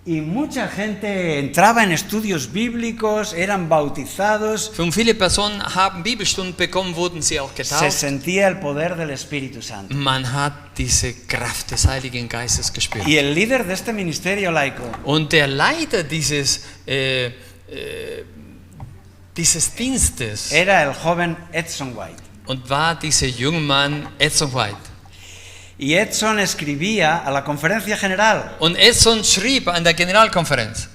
Y mucha gente entraba en estudios bíblicos, eran bautizados, Und viele Personen haben Bibelstunden bekommen, wurden sie auch se getauft. sentía el poder del Espíritu Santo. Man hat diese Kraft des Heiligen Geistes gespürt. Y el líder de este ministerio laico Und der Leiter dieses Dienstes era el joven Edson White. und war dieser junge Mann Edson White. Y Edson escribía a la conferencia general. Und Edson schrieb an der Generalkonferenz.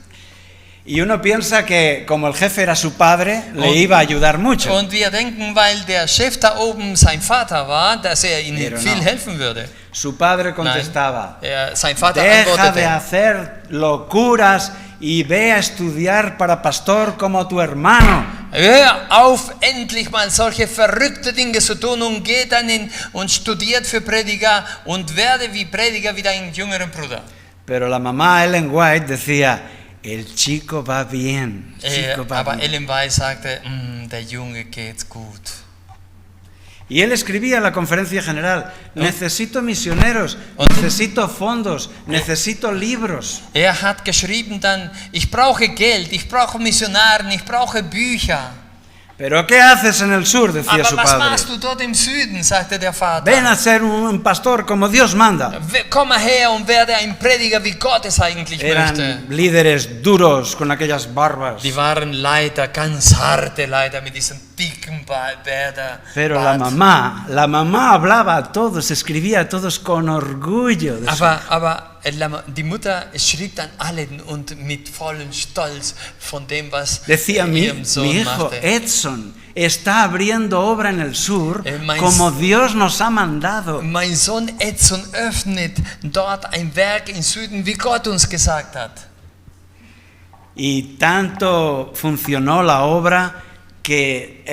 Y uno piensa que como el jefe era su padre, le Und- iba a ayudar mucho. Und wir denken, weil der Chef da oben sein Vater war, dass ihnen Pero viel no. helfen würde. Su padre contestaba, Sein Vater deja de antwortete, hacer locuras y ve a estudiar para pastor como tu hermano. hör auf, endlich mal solche verrückte Dinge zu tun und geh dann und studiert für Prediger und werde wie Prediger wie dein jüngeren Bruder. Pero la mamá Ellen White decía, el chico va bien, el chico va Aber bien. Ellen White sagte, der Junge geht's gut. Y él escribía en la conferencia general, necesito misioneros, Und- necesito fondos, necesito libros. Hat geschrieben dann, ich brauche Geld, ich brauche Missionaren, ich brauche Bücher. ¿Pero qué haces en el sur?, decía Aber su was padre. machst du dort im Süden, sagte der Vater. Ven a ser un pastor como Dios manda. Komm mal her und werde ein Prediger, wie Gott es eigentlich möchte. Eran líderes duros con aquellas barbas. Die waren Leiter, ganz harte Leiter mit diesen dicken Bärten. Pero la mamá hablaba a todos, escribía a todos con orgullo. De su- Aber die Mutter schrieb dann allen und mit vollem Stolz von dem, was Decía, mi ihrem Sohn hijo machte. Edson está abriendo obra en el sur mein como Dios nos ha mandado. Mein Sohn Edson öffnet dort ein Werk im Süden, wie Gott uns gesagt hat. Y tanto funcionó la obra que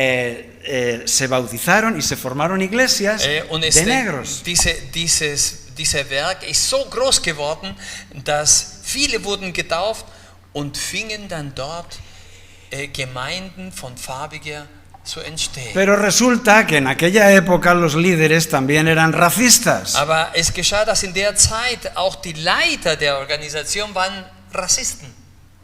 se bautizaron y se formaron iglesias Und de negros. dieser Werk ist so groß geworden, dass viele wurden getauft und fingen dann dort Gemeinden von Farbiger zu entstehen. Pero resulta que en aquella época los líderes también eran racistas. Aber es geschah, dass in der Zeit auch die Leiter der Organisation waren Rassisten.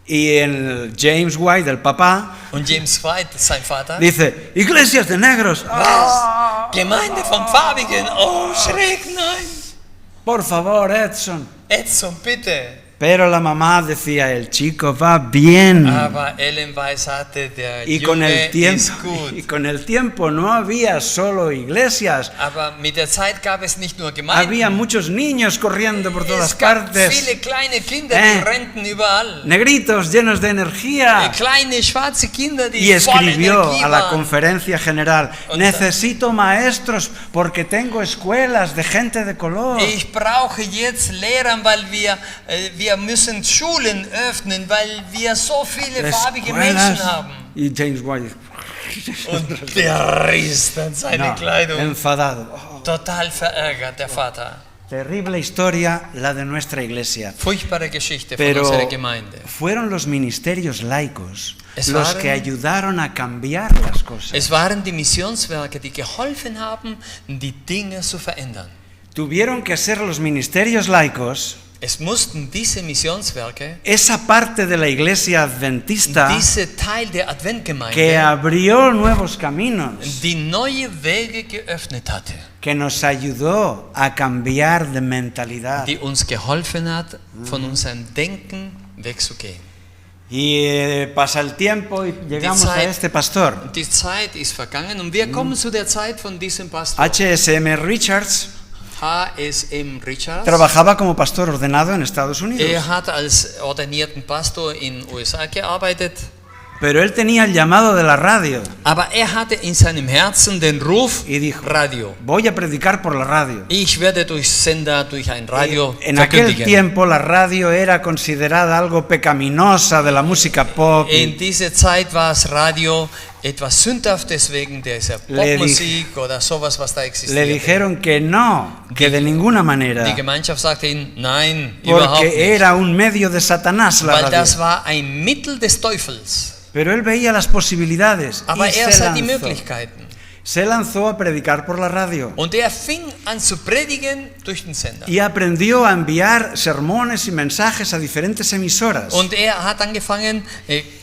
Y el James White, el papá, Und James White, sein Vater, dice, iglesias de negros. was? Gemeinde von Farbigen, oh schreck, nein. Por favor, Edson. Edson, bitte. Pero la mamá decía, el chico va bien. Aber Ellen White sagte, der Y con Junge el tiempo, ist gut. y con el tiempo no había solo iglesias, Aber mit der Zeit gab es nicht nur había Gemeinden. muchos niños corriendo por todas Es gab partes, viele kleine Kinder, die rennten überall. negritos llenos de energía. Kleine schwarze Kinder, die Y voller escribió Energie a la waren. conferencia general, Und- necesito maestros porque tengo escuelas de gente de color. Ich brauche jetzt Lehrer, weil wir müssen Schulen öffnen, weil wir so viele farbige Menschen haben. Y James White, Und der riss dann seine no, Kleidung. enfadado. Oh, Total verärgert, der Vater. terrible historia la de nuestra iglesia. Furchtbare Geschichte von Pero unserer Gemeinde. fueron los ministerios laicos Es los waren- que ayudaron a cambiar las cosas. Es waren die Missionswerke, die geholfen haben, die Dinge zu verändern. Tuvieron que ser los ministerios laicos, Es mussten diese Missionswerke, esa parte de la iglesia adventista diese Teil der que Adventgemeinde, abrió nuevos caminos, die neue Wege geöffnet hatte, que nos ayudó a cambiar de mentalidad. die uns geholfen hat, von unserem Denken wegzugehen. Y pasa el tiempo y llegamos a Zeit- este pastor, Die Zeit ist vergangen und wir kommen zu der Zeit von diesem Pastor. H.S.M. Richards. H.S.M. Richards. Trabajaba como pastor ordenado en Estados Unidos, Hat als ordinierten Pastor in USA gearbeitet, pero él tenía el llamado de la radio aber hatte in seinem Herzen den Ruf y dijo, Radio. voy a predicar por la radio. Ich werde durch Sender, durch ein Radio En aquel verkündigen. tiempo la radio era considerada algo pecaminosa de la música pop. In dieser Zeit war das Radio etwas sündhaftes wegen dieser Le Popmusik oder sowas, was da Le existiert. dijeron que no, que de ninguna manera, Die Gemeinschaft sagte ihnen, nein, überhaupt nicht. porque era un medio de Satanás la Weil das radio. war ein Mittel des Teufels. Pero él veía las posibilidades Aber y sah die Möglichkeiten. se lanzó a predicar por la radio Und fing an zu predigen durch den Sender. y aprendió a enviar sermones y mensajes a diferentes emisoras. Und hat angefangen,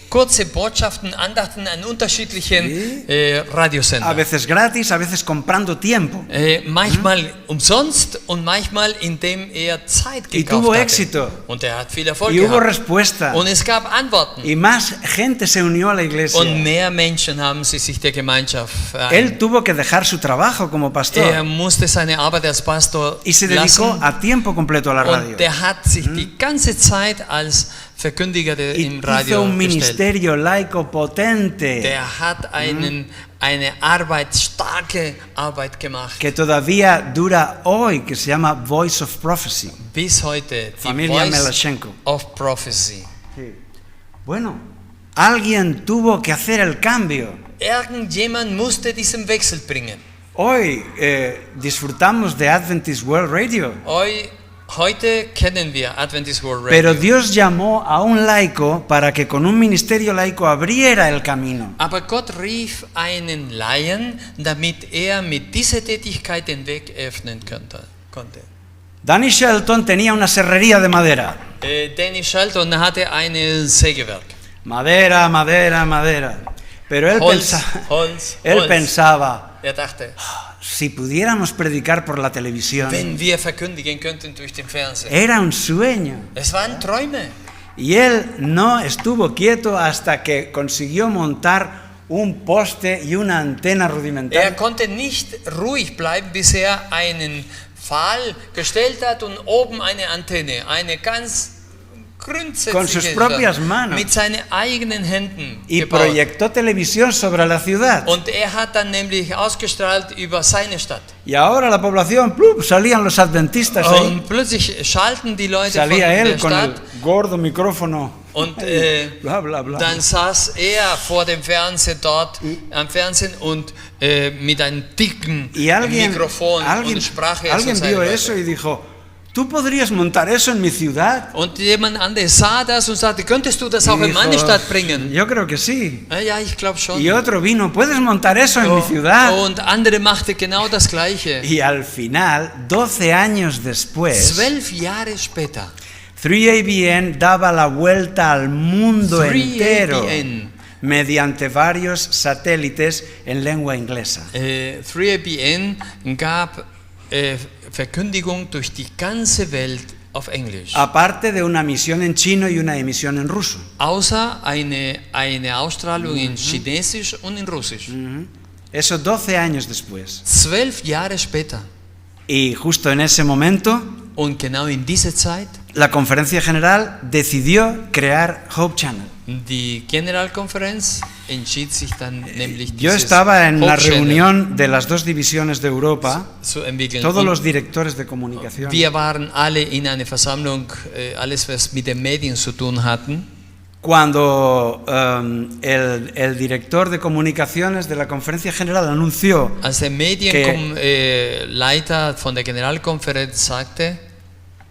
kurze Botschaften, Andachten an unterschiedlichen A Radiosendern. veces gratis, a veces comprando tiempo. Manchmal umsonst und manchmal indem Zeit Y gekauft tuvo hatte. éxito. Und hat viel Erfolg Y hubo gehabt. respuesta. Und es gab Antworten. Y más gente se unió a la iglesia. Und mehr Menschen haben sich der Gemeinschaft Él tuvo que dejar su trabajo como pastor musste seine Arbeit als Pastor y se dedicó lassen. a tiempo completo a la radio. Und hat sich die ganze Zeit als Verkündiger Y im hizo Radio un gestellt. ministerio laico potente Hat eine Arbeit, starke Arbeit gemacht. que todavía dura hoy, que se llama Voice of Prophecy. Bis heute, die Familia Voice Melashenko. of Prophecy. Bueno, alguien tuvo que hacer el cambio. Irgendjemand musste diesen Wechsel bringen. Hoy disfrutamos de Adventist World Radio, Heute kennen wir Adventist World Radio. pero Dios llamó a un laico para que con un ministerio laico abriera el camino. Aber Gott rief einen Laien, damit mit dieser Tätigkeit den Weg öffnen konnte. Danny Shelton tenía una serrería de madera. Danny Shelton hatte ein Sägewerk. Madera, madera, madera. Pero él, Holz. pensaba, Dachte, si pudiéramos predicar por la televisión, wenn wir verkündigen könnten durch den Fernsehen. era un sueño. Es waren Träume. Y él no estuvo quieto hasta que consiguió montar un poste y una antena rudimentaria. Konnte nicht ruhig bleiben, bis einen Pfahl gestellt hat und oben eine Antenne, eine ganz Con sus propias manos. mit seinen eigenen Händen Y gebaut. proyectó televisión sobre la ciudad. Und hat dann nämlich ausgestrahlt über seine Stadt. Y ahora la población, ¡plup!, salían los adventistas ahí. Und plötzlich schalten die Leute von Salía der él con el Stadt gordo micrófono. und Bla, bla, bla. dann saß vor dem Fernsehen dort am Fernsehen und mit einem dicken Y alguien, Mikrofon alguien, und sprach alguien zu vio seinen eso Leuten. y dijo, ¿tú podrías montar eso en mi ciudad? Und jemand anderes sah das und sagte, könntest du das auch Y in meine dijo, Stadt bringen? yo creo que sí. Ja, ich glaube schon. Y otro vino, ¿puedes montar eso en mi ciudad? Und andere machte genau das Gleiche. Y al final, 12 años después, 12 Jahre später. 3ABN daba la vuelta al mundo 3ABN. entero mediante varios satélites en lengua inglesa. 3ABN gab Verkündigung durch die ganze Welt auf Englisch. aparte de una emisión en chino y una emisión en ruso. Außer eine Ausstrahlung in Chinesisch und in Russisch. Eso 12 años después. 12 Jahre später. Y justo en ese momento, Und genau in dieser Zeit, la Conferencia General decidió crear Hope Channel. die Generalkonferenz entschied sich dann nämlich Yo dieses estaba en la Hope Channel reunión de las dos divisiones de Europa, zu entwickeln. todos Und los directores de comunicación. wir waren alle in einer Versammlung, alles was mit den Medien zu tun hatten. Cuando el director de comunicaciones de la Conferencia General anunció Als der Medienleiter von der Generalkonferenz sagte,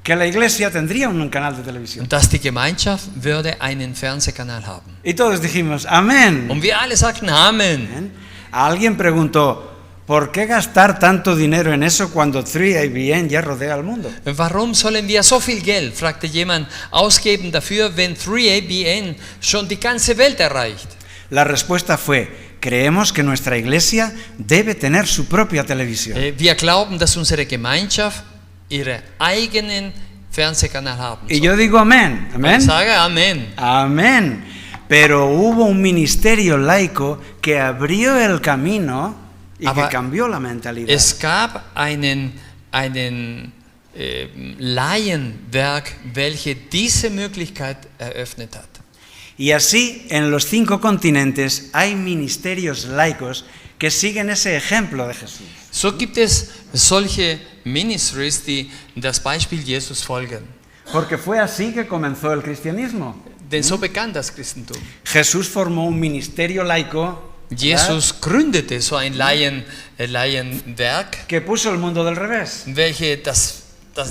que la Iglesia tendría un canal de televisión. dass die Gemeinschaft würde einen Fernsehkanal haben. Y todos dijimos, amén. Und wir alle sagten Amen. Amén. Alguien preguntó, ¿por qué gastar tanto dinero en eso cuando 3ABN ya rodea al mundo? Warum sollen wir so viel Geld, fragte jemand, ausgeben dafür, wenn 3ABN schon die ganze Welt erreicht? La respuesta fue, creemos que nuestra Iglesia debe tener su propia televisión. Wir glauben, dass unsere Gemeinschaft ihre eigenen Fernsehkanal haben Y soll. yo digo amén. Ich Amén. sage Amen. Amén. Pero hubo un ministerio laico que abrió el camino y que Aber cambió la mentalidad. Es gab einen Laienwerk, welche diese Möglichkeit eröffnet hat. Y así, en los 5 continentes hay ministerios laicos que siguen ese ejemplo de Jesús. So gibt es solche Ministries, die das Beispiel Jesus folgen. Porque fue así que comenzó el cristianismo. Denn so begann das Christentum. Jesús formó un ministerio laico, ¿verdad?, Jesus gründete so ein Laienwerk, que puso el mundo del revés. welche das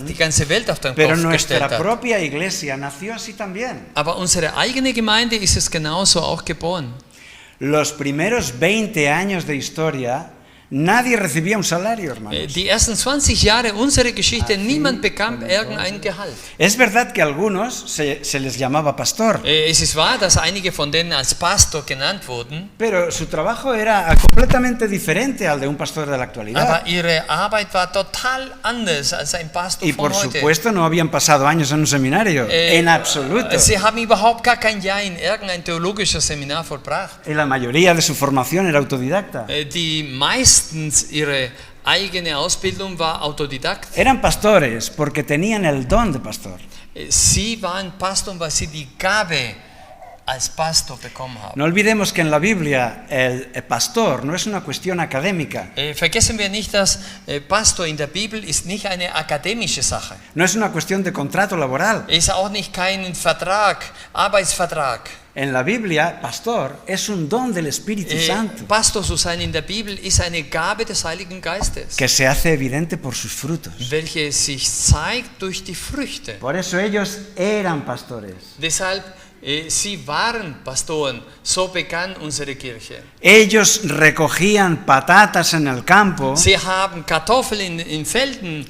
die ganze Welt auf den Pero Kopf gestellt nuestra hat. propia iglesia nació así también. Aber unsere eigene Gemeinde ist es genauso auch geboren. Los primeros 20 años de historia, nadie recibía un salario, hermanos. Die ersten 20 Jahre unserer Geschichte, niemand bekam irgendein Gehalt. Es verdad que a algunos se les llamaba pastor, Es ist wahr, dass einige von denen als Pastor genannt wurden, pero su trabajo era completamente diferente al de un pastor de la actualidad. aber ihre Arbeit war total anders als ein Pastor Y von por heute. supuesto no habían pasado años en un seminario, en absoluto. Sie haben überhaupt gar kein Jahr in irgendein theologisches Seminar vollbracht. Y la mayoría de su formación era autodidacta. Die meistens ihre eigene Ausbildung war Autodidakt. Eran pastores porque tenían el don de pastor. Sie waren Pastor, weil sie die Gabe als Pastor bekommen haben. No olvidemos que en la Biblia el pastor no es una cuestión académica, Vergessen wir nicht, dass Pastor in der Bibel ist nicht eine akademische Sache. no es una cuestión de contrato laboral. Ist auch nicht kein Vertrag, Arbeitsvertrag. En la Biblia, pastor es un don del Espíritu Santo Pastor zu sein in der Bibel ist eine Gabe des Heiligen Geistes, que se hace evidente por sus frutos. welche sich zeigt durch die Früchte. Por eso ellos eran pastores. Deshalb, sie waren Pastoren, so begann unsere Kirche. Ellos recogían patatas en el campo Sie haben Kartoffeln in Felden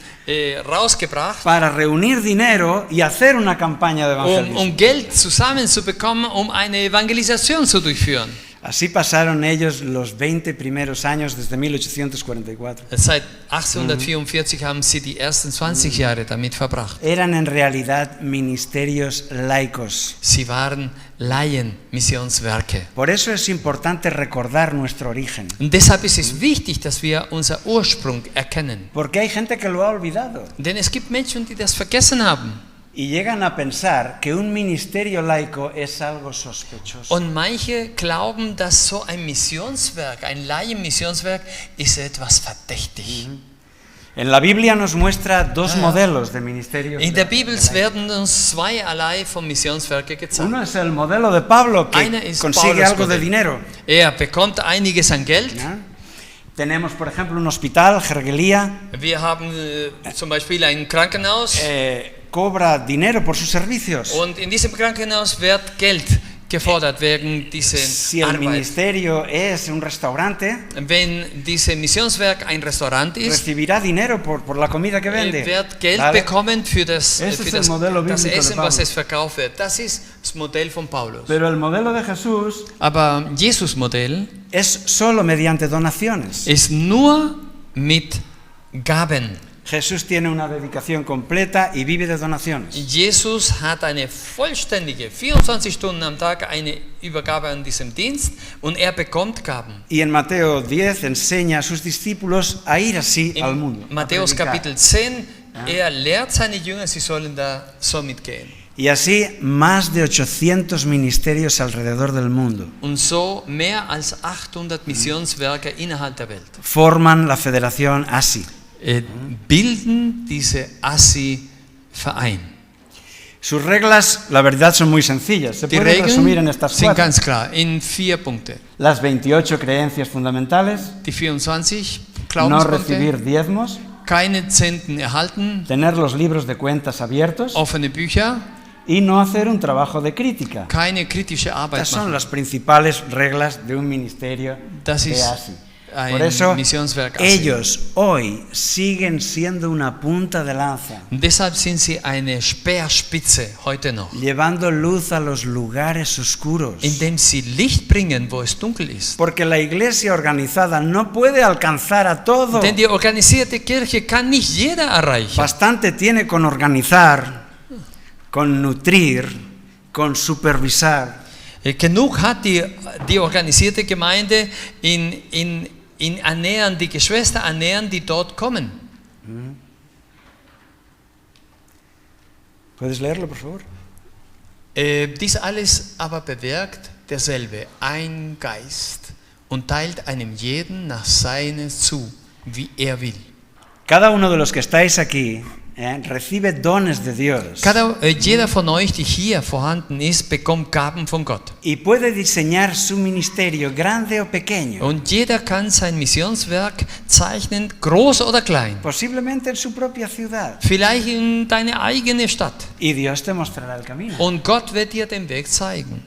rausgebracht, para reunir dinero y hacer una campaña de evangelismo. um Geld zusammenzubekommen, um eine Evangelisation zu durchführen. Así pasaron ellos los 20 primeros años desde 1844. Seit 1844 haben sie die ersten 20 Jahre damit verbracht. Eran en realidad ministerios laicos. Sie waren Laien, Missionswerke. Por eso es importante recordar nuestro origen. Und deshalb ist es wichtig, dass wir unser Ursprung erkennen. Porque hay gente que lo ha olvidado Denn es gibt Menschen, die das vergessen haben. y llegan a pensar que un ministerio laico es algo sospechoso. Und manche glauben, dass so ein Missionswerk, ein Laienmissionswerk, ist etwas verdächtig. En la Biblia nos muestra dos modelos de ministerios. In der Bibel werden uns zweierlei von Missionswerken gezeigt. Uno es el modelo de Pablo, que Einer ist consigue Paulus algo de Modell. dinero. Bekommt einiges an Geld. ¿Ya? Tenemos, por ejemplo, un hospital, Gergelia, Wir haben zum Beispiel ein Krankenhaus. cobra dinero por sus servicios. Und in diesem Krankenhaus wird Geld gefordert wegen dieser Si el Arbeit. ministerio es un restaurante, Wenn dieses Missionswerk ein Restaurant ist, recibirá dinero por la comida que vende. wird Geld ¿Vale? bekommen für das Ese es el modelo das bíblico de Essen, was Pablo. es verkauft wird. Das ist das Modell von Paulus. Pero el modelo de Jesús Aber Jesus Modell es solo mediante donaciones. ist nur mit Gaben. Jesús tiene una dedicación completa y vive de donaciones. Jesus hat eine vollständige, 24 Stunden am Tag eine Übergabe an diesem Dienst und er bekommt Gaben. Y en Mateo 10 enseña a sus discípulos a ir así al mundo. In Matthäus a predicar. Kapitel 10, er lehrt seine Jünger, sie sollen da so mitgehen. Y así más de 800 ministerios alrededor del mundo Und so mehr als 800 Missionswerke innerhalb der Welt forman la Federación ASI. bilden diese ASI-Verein. Sus reglas, la verdad, son muy sencillas. Se Die pueden resumir en Regeln estas sind 4. ganz klar, in 4 Punkte. Las 28 creencias fundamentales, Die 24 no Glaubenspunkte, recibir diezmos, keine Zehnten erhalten, tener los libros de cuentas abiertos offene Bücher, y no hacer un trabajo de crítica. keine kritische Arbeit Estas son machen. las principales reglas de un ministerio Das de ist ASI. ein Por eso, Missionswerk ASI. ellos hoy siguen siendo una punta de lanza, Und deshalb sind sie eine Speerspitze heute noch, llevando luz a los lugares oscuros. indem sie Licht bringen, wo es dunkel ist. Porque la iglesia organizada no puede alcanzar a todo. Denn die organisierte Kirche kann nicht jeder erreichen. Bastante tiene con organizar, con nutrir, con supervisar. Genug hat die organisierte Gemeinde in ernähren, die Geschwister ernähren, die dort kommen. ¿Puedes leerlo, por favor? Dies alles aber bewirkt derselbe, ein Geist, und teilt einem jeden nach seines zu, wie er will. Cada uno de los que estáis aquí recibe dones de Dios Jeder von euch, die hier vorhanden ist, bekommt Gaben von Gott. y puede diseñar su ministerio, grande o pequeño, Und jeder kann sein Missionswerk zeichnen, groß oder klein. posiblemente en su propia ciudad. Vielleicht in deine eigene Stadt. Y Dios te mostrará el camino. Und Gott wird dir den Weg zeigen.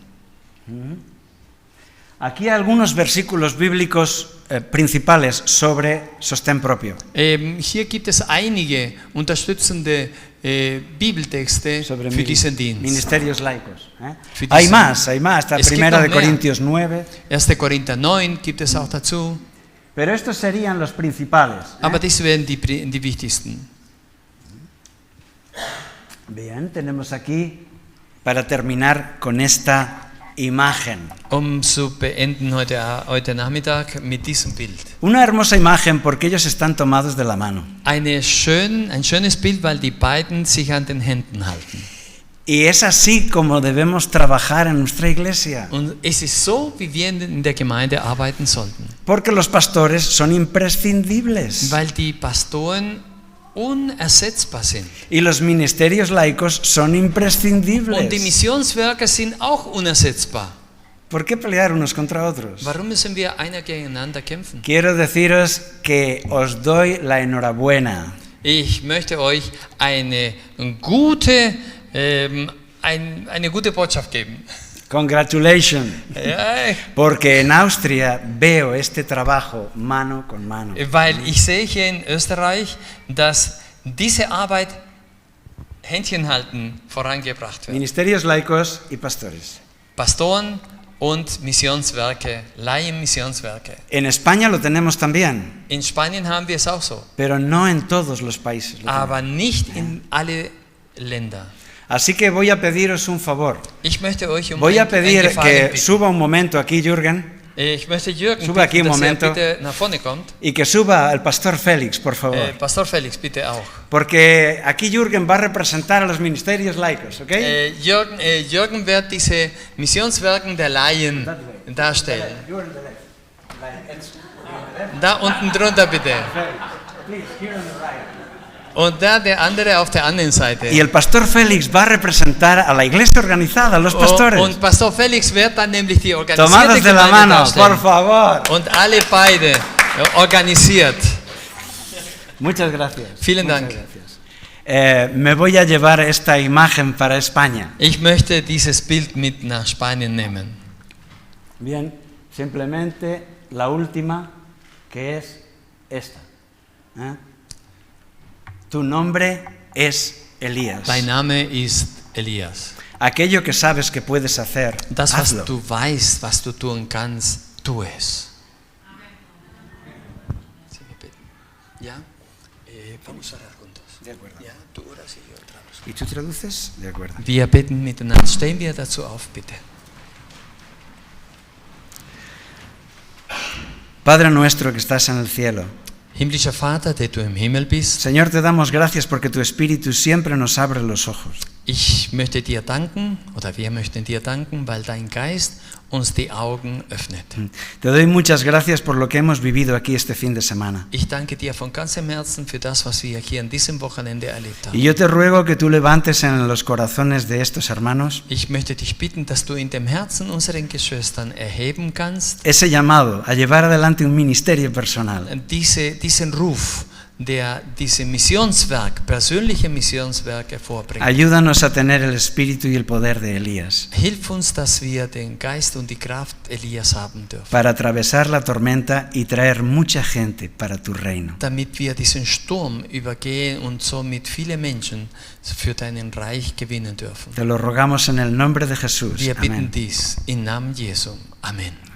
Aquí hay algunos versículos bíblicos principales sobre sostén propio. Hier gibt es einige unterstützende Bibeltexte Sobre für diesen Dienst. ministerios laicos. Für Hay diesen- más. Está Es gibt Primera noch de mehr. Corintios 9. 1. Korinther 9 gibt es auch dazu. Pero estos serían los principales. Aber das wären die wichtigsten. Bien, tenemos aquí, para terminar con esta imagen. Um zu beenden heute Nachmittag mit diesem Bild. Una hermosa imagen porque ellos están tomados de la mano. Ein schönes Bild, weil die beiden sich an den Händen halten. Y es así como debemos trabajar en nuestra iglesia. Und es ist so, wie wir in der Gemeinde arbeiten sollten. Porque los pastores son imprescindibles. Weil die Pastoren unersetzbar sind. Y los ministerios laicos son Und die imprescindibles. Missionswerke sind auch unersetzbar. ¿Por qué pelear unos contra otros? Warum müssen wir einer gegeneinander kämpfen? Quiero deciros que os doy la enhorabuena. Ich möchte euch eine gute Botschaft geben. Congratulations. Ja, Porque en Austria veo este trabajo mano con mano. weil ich sehe hier in Österreich, dass diese Arbeit Händchen halten vorangebracht wird. Ministerios laicos y pastores. Pastoren und Missionswerke, Laienmissionswerke. En España lo tenemos también, In Spanien haben wir es auch so, pero no en todos los países. lo tenemos. aber nicht in alle Länder. Así que voy a pediros un favor. Ich möchte euch um Voy a ein pedir Gefallen que bitten. suba un momento aquí Jürgen Ich möchte Jürgen Sube aquí bitten, un dass er momento. bitte nach vorne kommt. y que suba el pastor Félix, por favor. Pastor Felix, bitte auch. Porque aquí Jürgen va a representar a los ministerios laicos, ¿ok? Jürgen wird diese Missionswerken der Laien darstellen. Da unten drunter bitte. Und da der andere auf der anderen Seite. Y el pastor Félix va a representar a la iglesia organizada, a los pastores. Und Pastor Felix wird dann nämlich die organisierte Tomados de la Gemeinde mano, darstellen. por favor. Und alle beide organisiert. Muchas gracias. Vielen Muchas Dank. gracias. Me voy a llevar esta imagen para España. Ich möchte dieses Bild mit nach Spanien nehmen. Bien, simplemente la última, que es esta. ¿Eh? Tu nombre es Elías. Dein Name ist Elias. Aquello que sabes que puedes hacer, Das, was hazlo. du weißt, was du tun kannst, tu es. Ja? Vamos a orar juntos. De acuerdo. Ja, du oras y yo oramos. ¿Y tú traduces? De acuerdo. Wir bitten miteinander. Stehen wir dazu auf, bitte. Padre nuestro que estás en el cielo, Himmlischer Vater, der du im Himmel bist, Señor, te damos gracias porque tu Espíritu siempre nos abre los ojos. ich möchte dir danken, oder wir möchten dir danken, weil dein Geist uns die Augen öffnet. Te doy muchas gracias por lo que hemos vivido aquí este fin de semana. Ich danke dir von ganzem Herzen für das, was wir hier an diesem Wochenende erlebt haben. Y yo te ruego que tú levantes en los corazones de estos hermanos Ich möchte dich bitten, dass du in dem Herzen unseren Geschwistern erheben kannst, ese llamado a llevar adelante un ministerio personal. diesen Ruf, der diese Missionswerk, persönliche Missionswerk hervorbringt. Ayúdanos a tener el espíritu y el poder de Elías Hilf uns, dass wir den Geist und die Kraft Elias haben dürfen, para atravesar la tormenta y traer mucha gente para tu reino. damit wir diesen Sturm übergehen und somit viele Menschen für deinen Reich gewinnen dürfen. Te lo rogamos en el nombre de Jesús. Wir bitten Amén. dies im Namen Jesu. Amen.